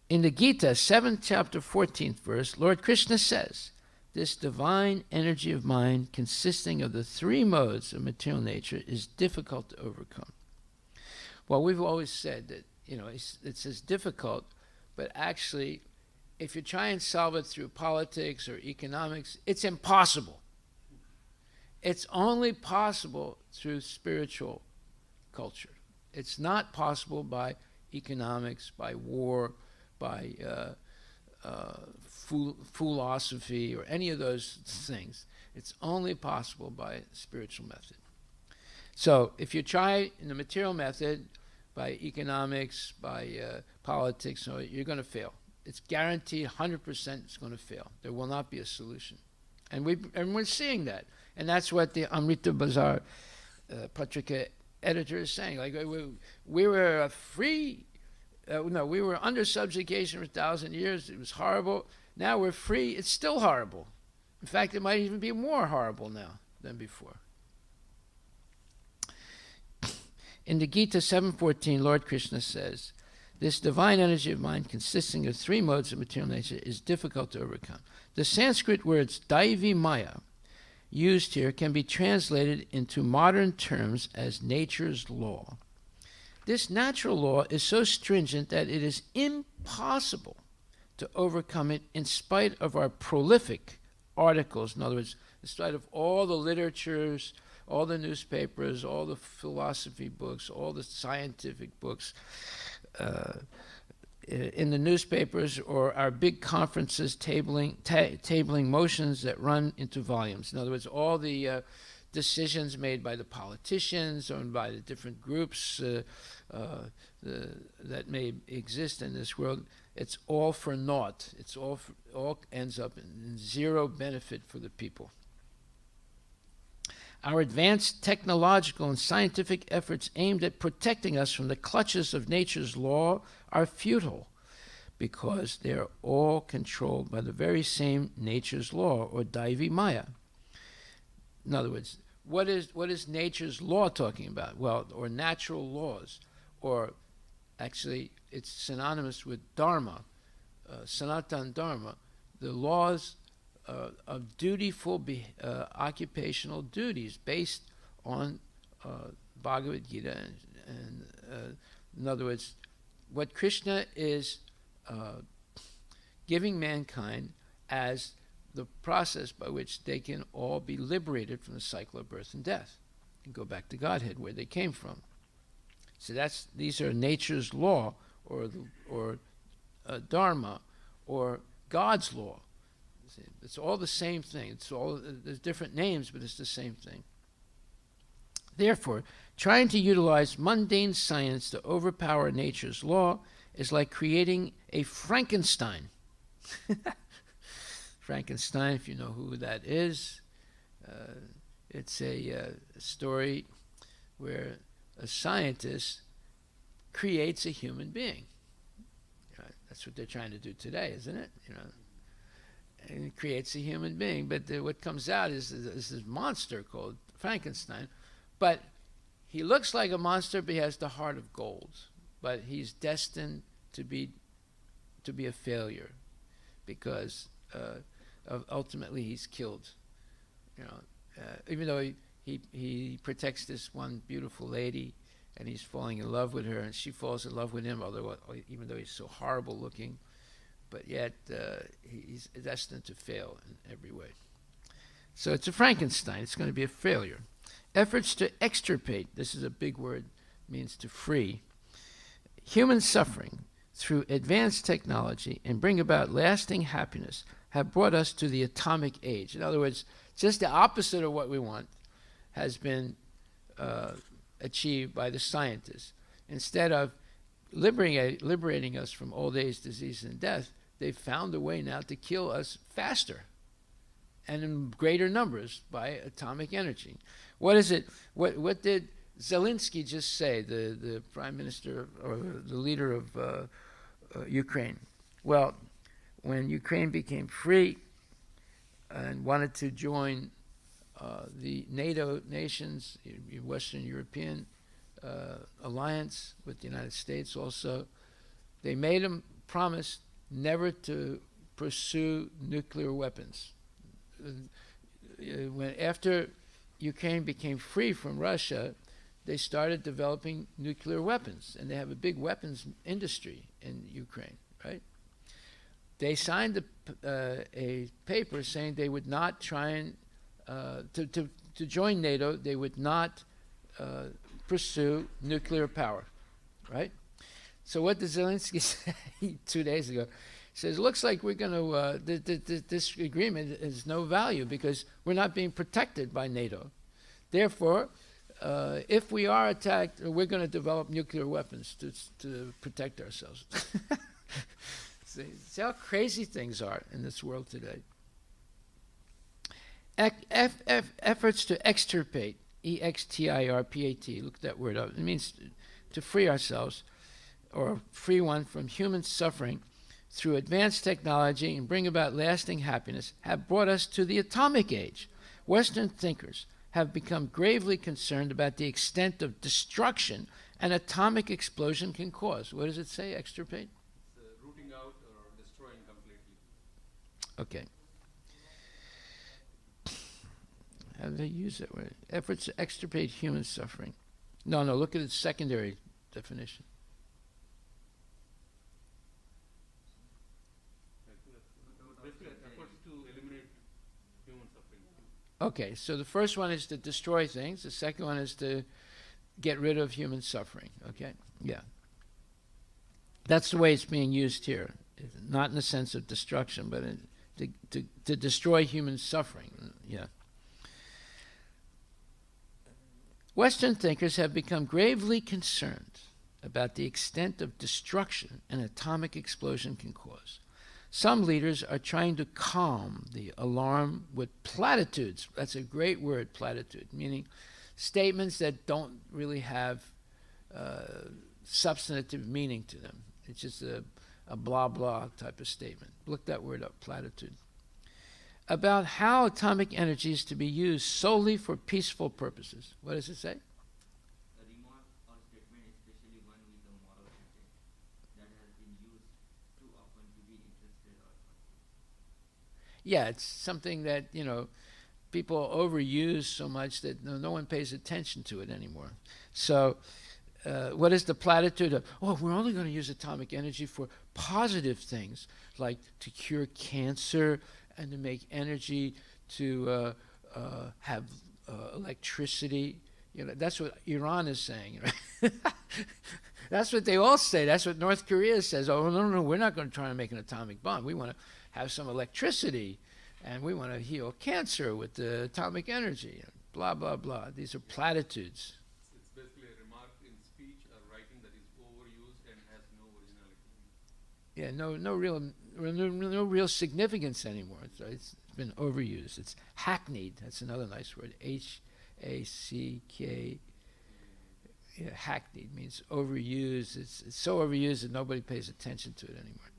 In the Gita, 7th chapter, 14th verse, Lord Krishna says, this divine energy of mind consisting of the three modes of material nature is difficult to overcome. Well, we've always said that, you know, it's as difficult, but actually, if you try and solve it through politics or economics, it's impossible. It's only possible through spiritual culture. It's not possible by economics, by war, by philosophy or any of those things. It's only possible by spiritual method. So if you try in the material method, by economics, by politics, you're going to fail. It's guaranteed 100% it's going to fail. There will not be a solution. And we're seeing that. And that's what the Amrita Bazar Patrika editor is saying. Like we were free. We were under subjugation for 1,000 years. It was horrible. Now we're free. It's still horrible. In fact, it might even be more horrible now than before. In the Gita 7.14, Lord Krishna says, this divine energy of mind consisting of three modes of material nature is difficult to overcome. The Sanskrit words Daivi Maya used here can be translated into modern terms as nature's law. This natural law is so stringent that it is impossible to overcome it in spite of our prolific articles. In other words, in spite of all the literatures, all the newspapers, all the philosophy books, all the scientific books in the newspapers, or our big conferences tabling motions that run into volumes. In other words, all the decisions made by the politicians or by the different groups that may exist in this world, it's all for naught. It's all ends up in zero benefit for the people. Our advanced technological and scientific efforts aimed at protecting us from the clutches of nature's law are futile, because they are all controlled by the very same nature's law, or Daivi Maya. In other words, what is nature's law talking about? Well, or natural laws, or actually it's synonymous with Dharma, Sanatan Dharma, the laws of dutiful occupational duties based on Bhagavad Gita. And in other words, what Krishna is giving mankind as the process by which they can all be liberated from the cycle of birth and death and go back to Godhead, where they came from. So these are nature's law, or Dharma or God's law. See, it's all the same thing. There's different names, but it's the same thing. Therefore, trying to utilize mundane science to overpower nature's law is like creating a Frankenstein. Frankenstein, if you know who that is, it's a story where a scientist creates a human being. That's what they're trying to do today, isn't it? And it creates a human being, but what comes out is this monster called Frankenstein. But he looks like a monster, but he has the heart of gold. But he's destined to be a failure, because ultimately he's killed. Even though he protects this one beautiful lady, and he's falling in love with her, and she falls in love with him, even though he's so horrible looking, but yet he's destined to fail in every way. So it's a Frankenstein. It's going to be a failure. Efforts to extirpate, this is a big word, means to free, human suffering through advanced technology and bring about lasting happiness have brought us to the atomic age. In other words, just the opposite of what we want has been achieved by the scientists. Instead of liberating us from old age, disease, and death, they've found a way now to kill us faster and in greater numbers by atomic energy. What is it? What did Zelensky just say, the prime minister or the leader of Ukraine? Well, when Ukraine became free and wanted to join the NATO nations, Western European alliance with the United States also, they made them promise never to pursue nuclear weapons. After Ukraine became free from Russia, they started developing nuclear weapons, and they have a big weapons industry in Ukraine, right? They signed a paper saying they would not try and to join NATO, they would not pursue nuclear power, right? So what did Zelensky say 2 days ago? He says, looks like we're going to, this agreement has no value because we're not being protected by NATO. Therefore, if we are attacked, we're going to develop nuclear weapons to protect ourselves. See how crazy things are in this world today. Efforts to extirpate, E-X-T-I-R-P-A-T, look that word up. It means to free ourselves, or free one from human suffering through advanced technology and bring about lasting happiness, have brought us to the atomic age. Western thinkers have become gravely concerned about the extent of destruction an atomic explosion can cause. What does it say, extirpate? It's rooting out or destroying completely. Okay. How do they use that word? Efforts to extirpate human suffering. No, look at its secondary definition. Basically, efforts to eliminate human suffering. Okay, so the first one is to destroy things. The second one is to get rid of human suffering. Okay, yeah. That's the way it's being used here. Not in the sense of destruction, but to destroy human suffering. Yeah. Western thinkers have become gravely concerned about the extent of destruction an atomic explosion can cause. Some leaders are trying to calm the alarm with platitudes. That's a great word, platitude, meaning statements that don't really have substantive meaning to them. It's just a blah blah type of statement. Look that word up, platitude. About how atomic energy is to be used solely for peaceful purposes. What does it say? A remark or statement, especially one with a moral intent, that has been used too often to be interested or hurtful. Yeah, it's something that, people overuse so much that no one pays attention to it anymore. So what is the platitude of, we're only going to use atomic energy for positive things, like to cure cancer and to make energy to have electricity. That's what Iran is saying, right? That's what they all say. That's what North Korea says. Oh, no, we're not going to try to make an atomic bomb. We want to have some electricity, and we want to heal cancer with the atomic energy. Blah, blah, blah. These are platitudes. It's basically a remark in speech or writing that is overused and has no originality. Yeah, no real significance anymore. It's been overused. It's hackneyed. That's another nice word. H-A-C-K. Yeah, hackneyed means overused. It's so overused that nobody pays attention to it anymore.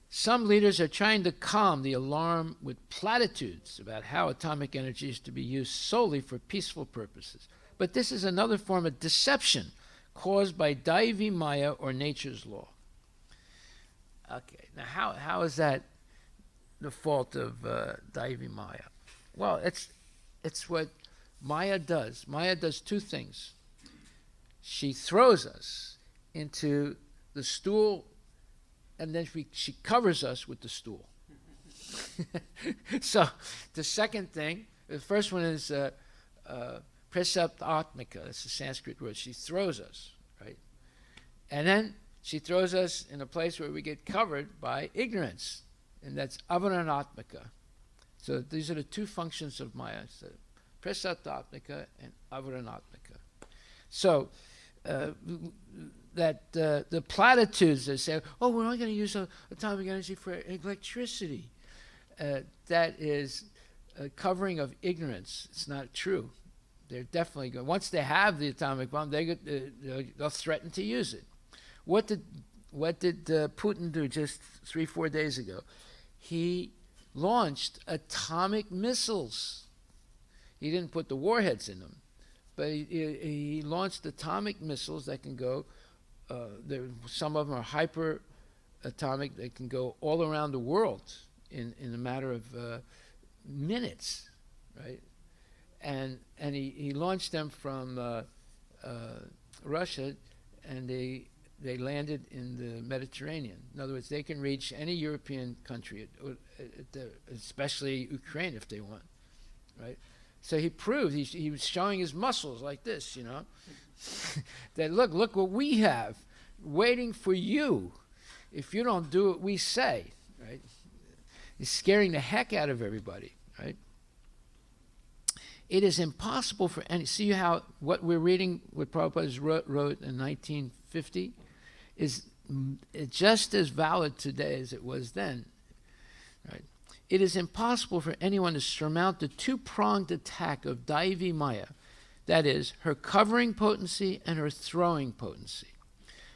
Some leaders are trying to calm the alarm with platitudes about how atomic energy is to be used solely for peaceful purposes. But this is another form of deception caused by Daivi Maya, or nature's law. Okay, now how is that the fault of Daivi Maya? Well, it's what Maya does. Maya does two things. She throws us into the stool, and then she covers us with the stool. So the second thing, the first one is Prasaptatmika. That's the Sanskrit word. She throws us, right? And then she throws us in a place where we get covered by ignorance, and that's Avaranatmika. So these are the two functions of Maya. So Prasaptatmika and Avaranatmika. So the platitudes that say, oh, we're only going to use atomic energy for electricity, that is a covering of ignorance. It's not true. They're definitely going. Once they have the atomic bomb, they'll threaten to use it. What did Putin do just 3-4 days ago? He launched atomic missiles. He didn't put the warheads in them, but he launched atomic missiles that can go. Some of them are hyper atomic. They can go all around the world in a matter of minutes, right? And he launched them from Russia, and they landed in the Mediterranean. In other words, they can reach any European country, especially Ukraine if they want, right? So he proved, he was showing his muscles like this, you know, that look what we have waiting for you if you don't do what we say, right? He's scaring the heck out of everybody, right? It is impossible for any, see how what we're reading, what Prabhupada wrote in 1950, is just as valid today as it was then, right? It is impossible for anyone to surmount the two-pronged attack of Daivi Maya, that is, her covering potency and her throwing potency.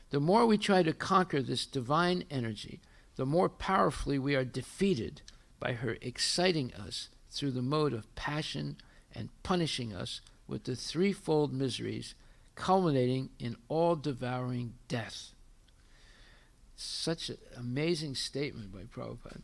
The more we try to conquer this divine energy, the more powerfully we are defeated by her exciting us through the mode of passion and punishing us with the threefold miseries, culminating in all-devouring death. Such an amazing statement by Prabhupada.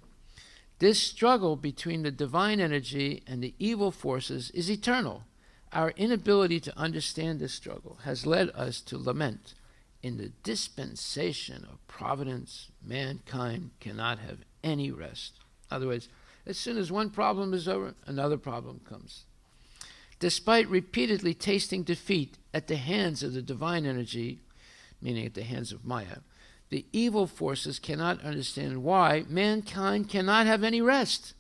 This struggle between the divine energy and the evil forces is eternal. Our inability to understand this struggle has led us to lament, in the dispensation of providence, mankind cannot have any rest. In other words, as soon as one problem is over, another problem comes. Despite repeatedly tasting defeat at the hands of the divine energy, meaning at the hands of Maya, the evil forces cannot understand why mankind cannot have any rest.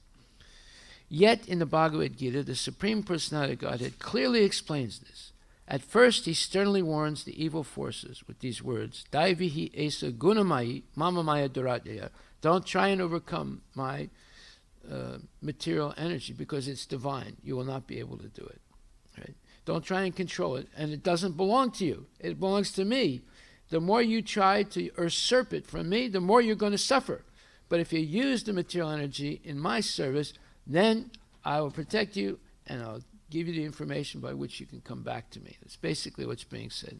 Yet in the Bhagavad Gita, the Supreme Personality of Godhead clearly explains this. At first, he sternly warns the evil forces with these words, Daivihi esa gunamai mama maya duratya. Don't try and overcome my material energy because it's divine. You will not be able to do it. Right? Don't try and control it, and it doesn't belong to you. It belongs to me. The more you try to usurp it from me, the more you're going to suffer. But if you use the material energy in my service, then I will protect you, and I'll give you the information by which you can come back to me. That's basically what's being said.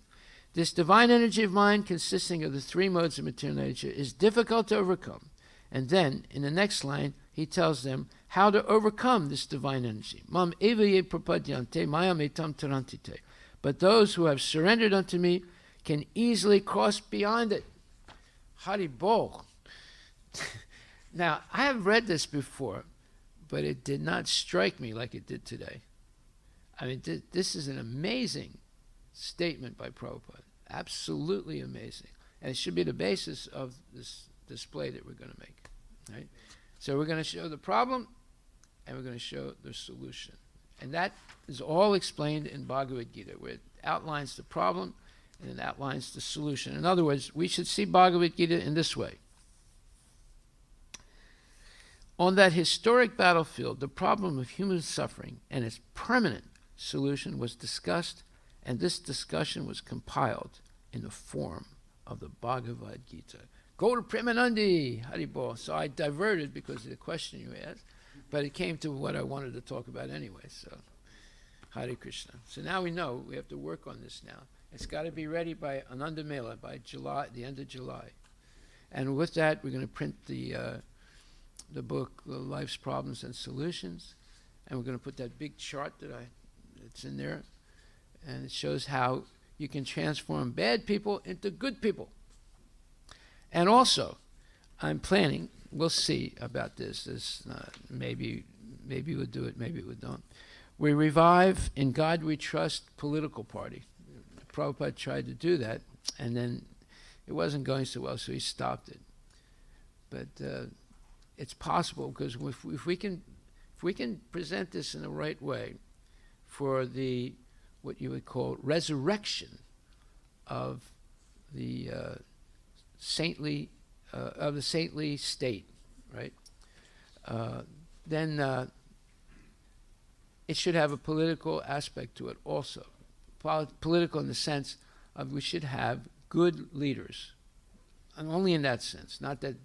This divine energy of mine, consisting of the three modes of material nature, is difficult to overcome. And then, in the next line, he tells them how to overcome this divine energy. Mam eva ye prapadyante mayam etam tarantite. But those who have surrendered unto me can easily cross beyond it. Hari Bol. Now, I have read this before, but it did not strike me like it did today. I mean, this is an amazing statement by Prabhupada. Absolutely amazing. And it should be the basis of this display that we're going to make. Right? So we're going to show the problem and we're going to show the solution. And that is all explained in Bhagavad Gita, where it outlines the problem and it outlines the solution. In other words, we should see Bhagavad Gita in this way. On that historic battlefield, the problem of human suffering and its permanent solution was discussed, and this discussion was compiled in the form of the Bhagavad Gita. Go to Premanandi, Haribol. So I diverted because of the question you asked, but it came to what I wanted to talk about anyway. So, Hare Krishna. So now we know we have to work on this now. It's got to be ready by Ananda Mela, by July, the end of July. And with that, we're going to print the book, Life's Problems and Solutions, and we're going to put that big chart that's in there, and it shows how you can transform bad people into good people. And also, I'm planning, we'll see about this, maybe we'll do it, maybe we don't. We revive In God We Trust political party. Prabhupada tried to do that, and then it wasn't going so well, so he stopped it. But it's possible, because if we can present this in the right way for the what you would call resurrection of the saintly state, right? Then it should have a political aspect to it also. Political in the sense of we should have good leaders, and only in that sense, not that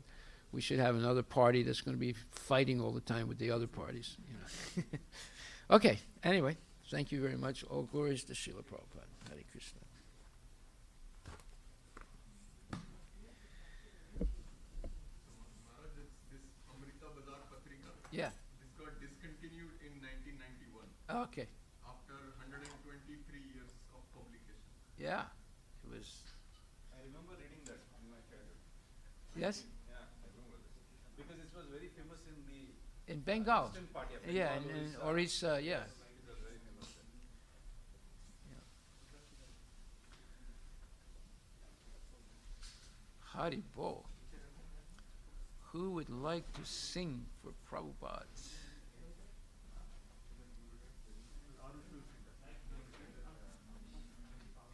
we should have another party that's going to be fighting all the time with the other parties. You know. Okay, anyway, thank you very much. All glories to Srila Prabhupada. Hare Krishna. Maharaj, this Amrita Bazar Patrika, Yeah. this got discontinued in 1991 Okay. after 123 years of publication. Yeah. It was. I remember reading that in my childhood. Yes. Yeah, I remember this. Because this was very famous in the In Bengal. Eastern part. Yeah, Bengal, in Orissa. Yeah. It was very famous then. Hari Bol. Who would like to sing for Prabhupada?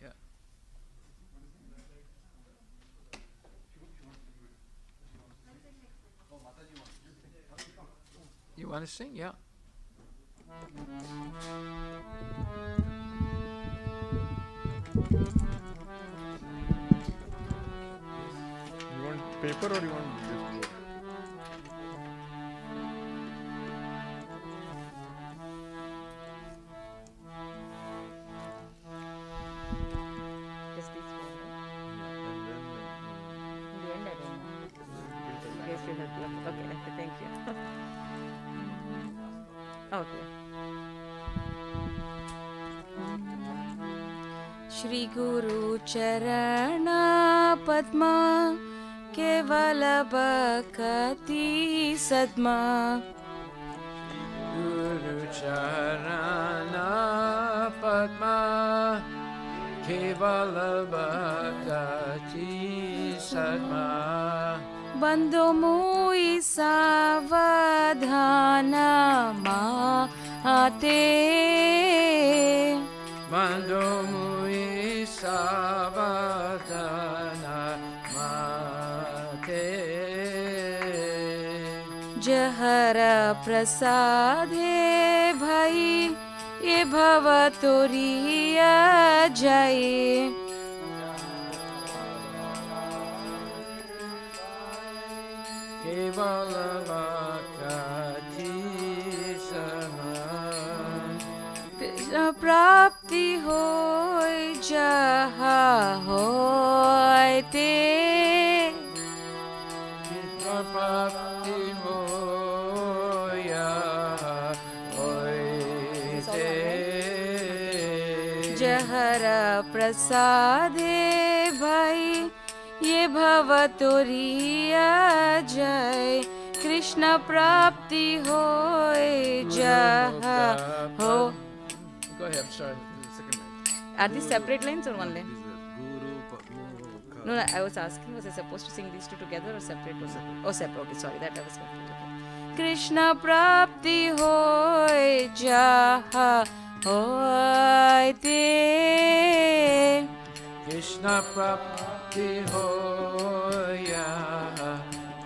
Yeah. You want to sing? Yeah. You want paper or you want this board? Just this one, right? And then In the end, I don't know. In case you have left. Okay, thank you. Okay. Shri Guru Charana Padma Kevala Bhakati Sadma Guru Charana Padma Kevala Bhakati Sadma Bandho Mui Savadhana Mahate Mando Mui Savadana Mate Jahara Prasade Bhai Ye Bhavaturiya Jai Kevala Bhakati Sadma Krishna Prapti Hoy Jaha Hoy Te Prapti Hoya Hoite Jahara Prasade Bhai Ye Bhavaturiya Jai Krishna Prapti Hoy Jaha Ho. Go ahead, I'm sorry, the second line. Are these separate lines or one line? Guru Padmo No, I was asking, was I supposed to sing these two together or separate? Oh, separate. Okay, sorry, that I was confused. Okay. Krishna prapti hoy jaha hoy te. Krishna prapti hoya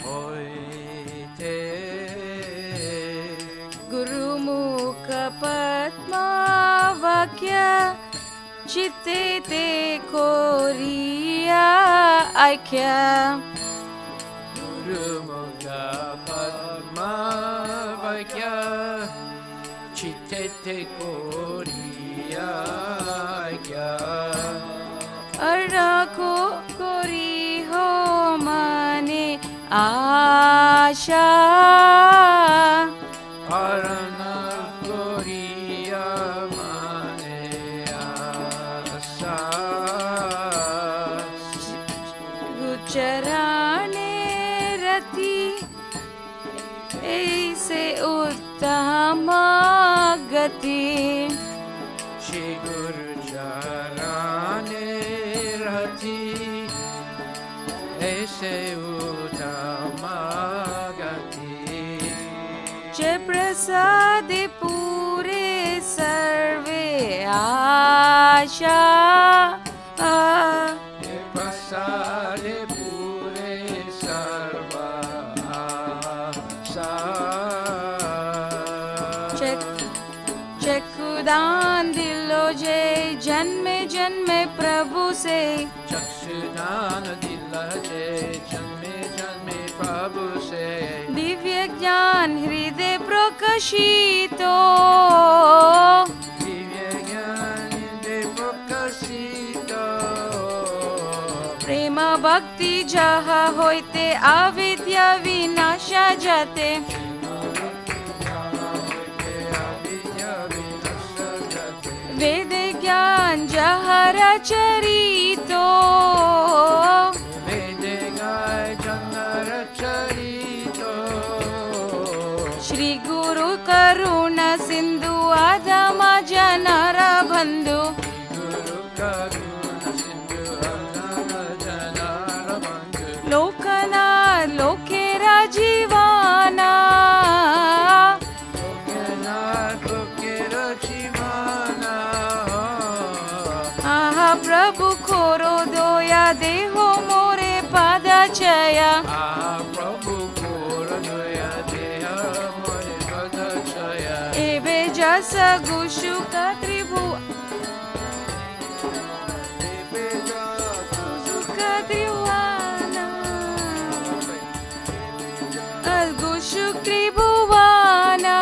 hoite. Guru mukha padma vakya chitte te koriya aikya. Guru mukha padma vakya chitte koriya kya. Arako kori ho mane asha. Arana koriya mane asa. Gucharane rati aise uttama gati. Shri Guru Charane Rati Aise Uttama Gati. Jai prasad pure sarve asha. Prasade Pure Sarva Asa. चक्षुदान दिलो जय जन्मे जन्मे प्रभु से. चक्षुदान दिला जय जन्मे जन्मे प्रभु से. दिव्य ज्ञान हृदय प्रकाशितो. दिव्य ज्ञान हृदय प्रकाशितो. प्रेम भक्ति जहा होते अविद्या विनाशा जाते. वेद ज्ञान जहर चरितो. वेद जन्नर चरितो. श्री गुरु करुणा सिंधु आदम जनर बंधु. गुरु करुणा सिंधु आदम जनर बंधु. लोकना लोकेरा जीवाना. प्रभु खोरो दोया देहो मोरे पादचया. प्रभु खोरो दोया देहो मोरे पादचया. एबे जस गुशु का त्रिभुवन. Algushu Tribhuvana.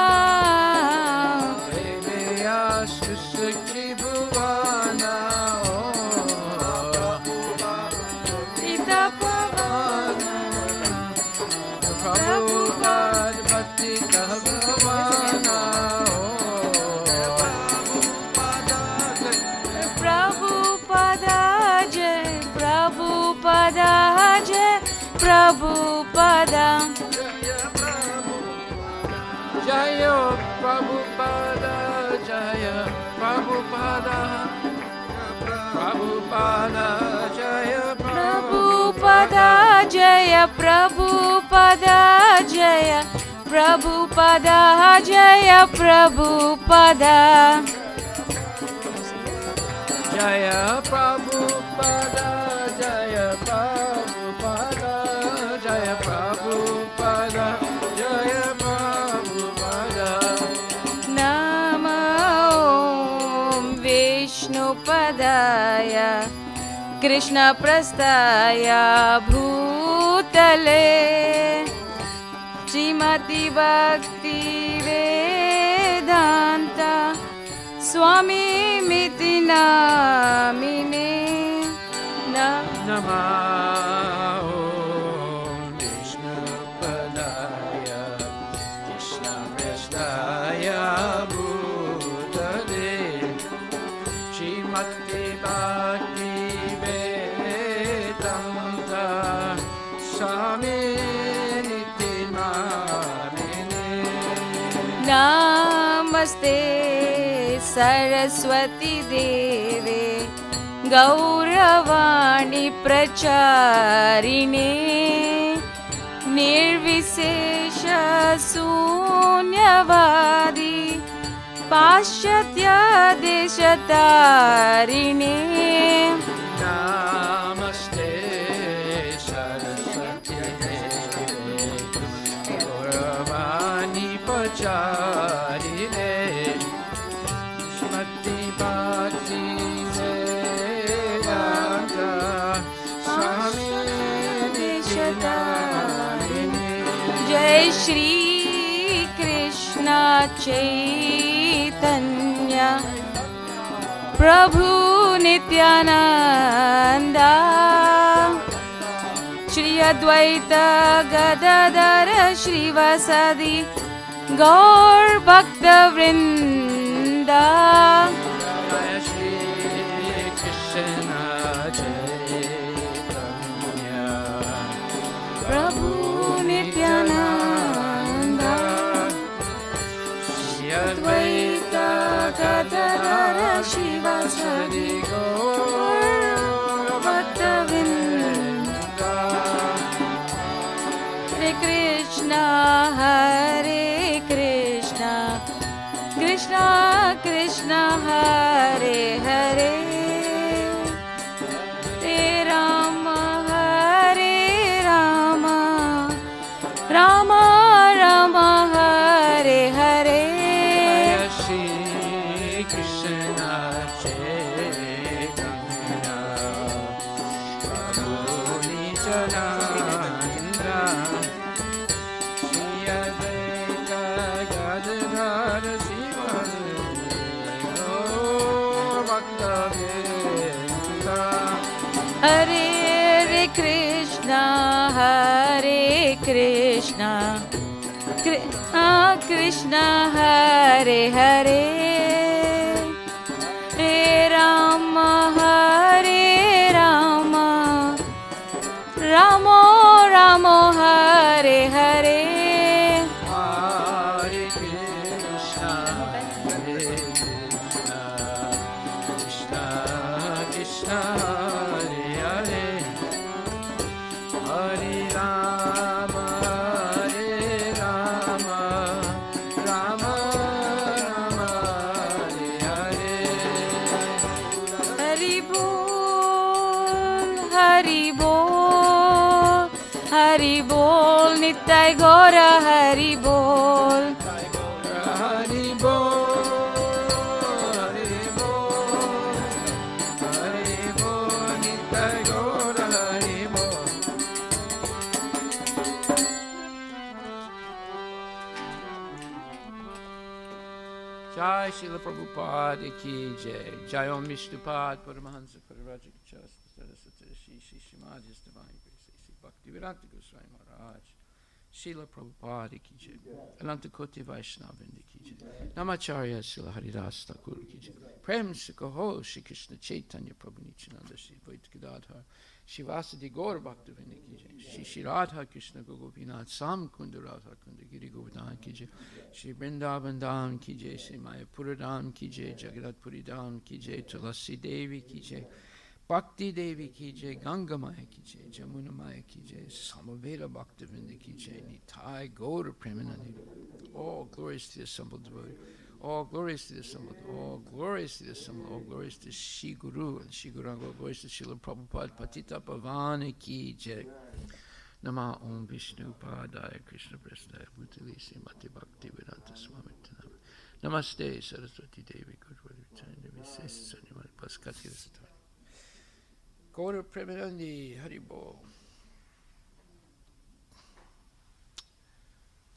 Prabhupada. Jaya Prabhupada, Jaya Prabhupada, Prabhupada, Jaya Prabhupada, Jaya Prabhupada, Jaya Prabhupada, Jaya Prabhupada. Jaya Prabhupada, Jaya Prabhupada, Jaya Prabhupada, Jaya Prabhupada. Nama Om Vishnupadaya Krishna Prastaya Bhutale Srimati Bhakti Vedanta Swami Miti Namine. Namah Om Vishnupadaya Krishna Prastaya Bhutale Srimati Bhakti Vedanta Swami Nityanamine. Namaste Saraswati देवे गौरवाणी प्रचारिणे निर्विशेष शून्यवादी पाश्चात्य देशतारिणे Namaste Saraswati Devi Gauravani Pacharine Shmati Bhakti Vedanta Swami Nishadarine Jai Shri Krishna Chaitanya Prabhu Nityananda Shri Advaita Gadadhara Shrivasadi Gaur Bhakta Vrinda Jaya Shri Krishna Chaitanya Prabhu Nityananda Shri Advaita Gadadhara Shrivasadi Gaur Bhakta Vrinda Hare Krishna Krishna Krishna Hare Hare Hare Rama Rama Rama Hare Hare Jaya Shri Krishna Chaitanya Prabhu Nityananda Shri Advaita Gadadhara Srivasadi Gaur Bhakta Vrinda Hare Krishna Krishna Krishna Hare Hare Hare Rama Rama Rama Hare Hare Hare Krishna Krishna Krishna Hare Hare Hare Rama Rama Rama Hare Hare Hari Bol Hari Bol Nitai Gora Hari Bol Hari Bol Hari Bol Hari Bol Nitai Gaura Hari Bol Jai Srila Prabhupada Ki Jai Jai Om Vishnupad Paramahansa Parivajika Saraswati Shri Srimad His Divine Grace Sri Bhaktivedanta Goswami Maharaj Srila Prabhupada Ki Jai Ananta Koti Vaishnavrinda Ki Jai Namacharya Srila Haridas Thakur Ki Jai Prem Sikaho Shri Krishna Chaitanya Prabhu Nityananda Shri Advaita Gadadhar Shri Vasadi Gaur Bhaktivinoda Ki Jai Shri Radha Krishna Gopinath Sam Kunda Radha Kunda Giri Govardhan Ki Jai Shri Vrindavan Dham Ki Jai Shri Mayapura Dham Ki Jai Jagannath Puri Dham Ki Jai Tulasi Devi Ki Jai Bhakti Devi Ki Jai Ganga Maya Ki Jai Jamuna Maya Ki Jai Samaveda Bhaktivinoda Ki Jai Nitai Gaura Premanandi. All glories to the assembled devotee. All glories to the assembled. All glories to the assembled. All glories to Shri Guru and Shri Guranga. All glories to Srila Prabhupada Patita Pavani Ki Jai. Nama Om Vishnu Padaya Krishna Prasthaya Bhutali Srimati Bhakti Vedanta Swami Tanama. Namaste Saraswati Devi Guruvadi Vichari Devi Sesi Sanyamani Paskati Rasatari. Gaura Premanandi Haribol.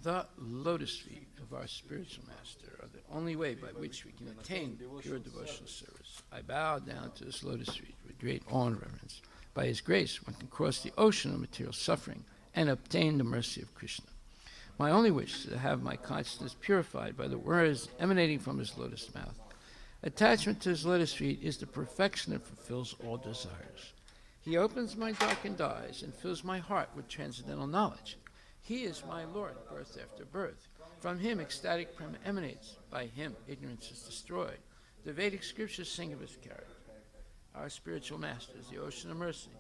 The lotus feet of our spiritual master are the only way by which we can attain pure devotional service. I bow down to this lotus feet with great awe and reverence. By his grace, one can cross the ocean of material suffering and obtain the mercy of Krishna. My only wish is to have my consciousness purified by the words emanating from his lotus mouth. Attachment to his lotus feet is the perfection that fulfills all desires. He opens my darkened eyes and fills my heart with transcendental knowledge. He is my Lord, birth after birth. From him ecstatic prema emanates. By him ignorance is destroyed. The Vedic scriptures sing of his character. Our spiritual masters, the ocean of mercy,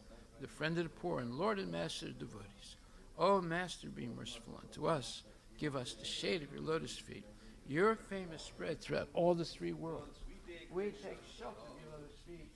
the friend of the poor, and Lord and Master of devotees. O Master, be merciful unto us. Give us the shade of your lotus feet. Your fame is spread throughout all the three worlds. We take shelter of your lotus feet.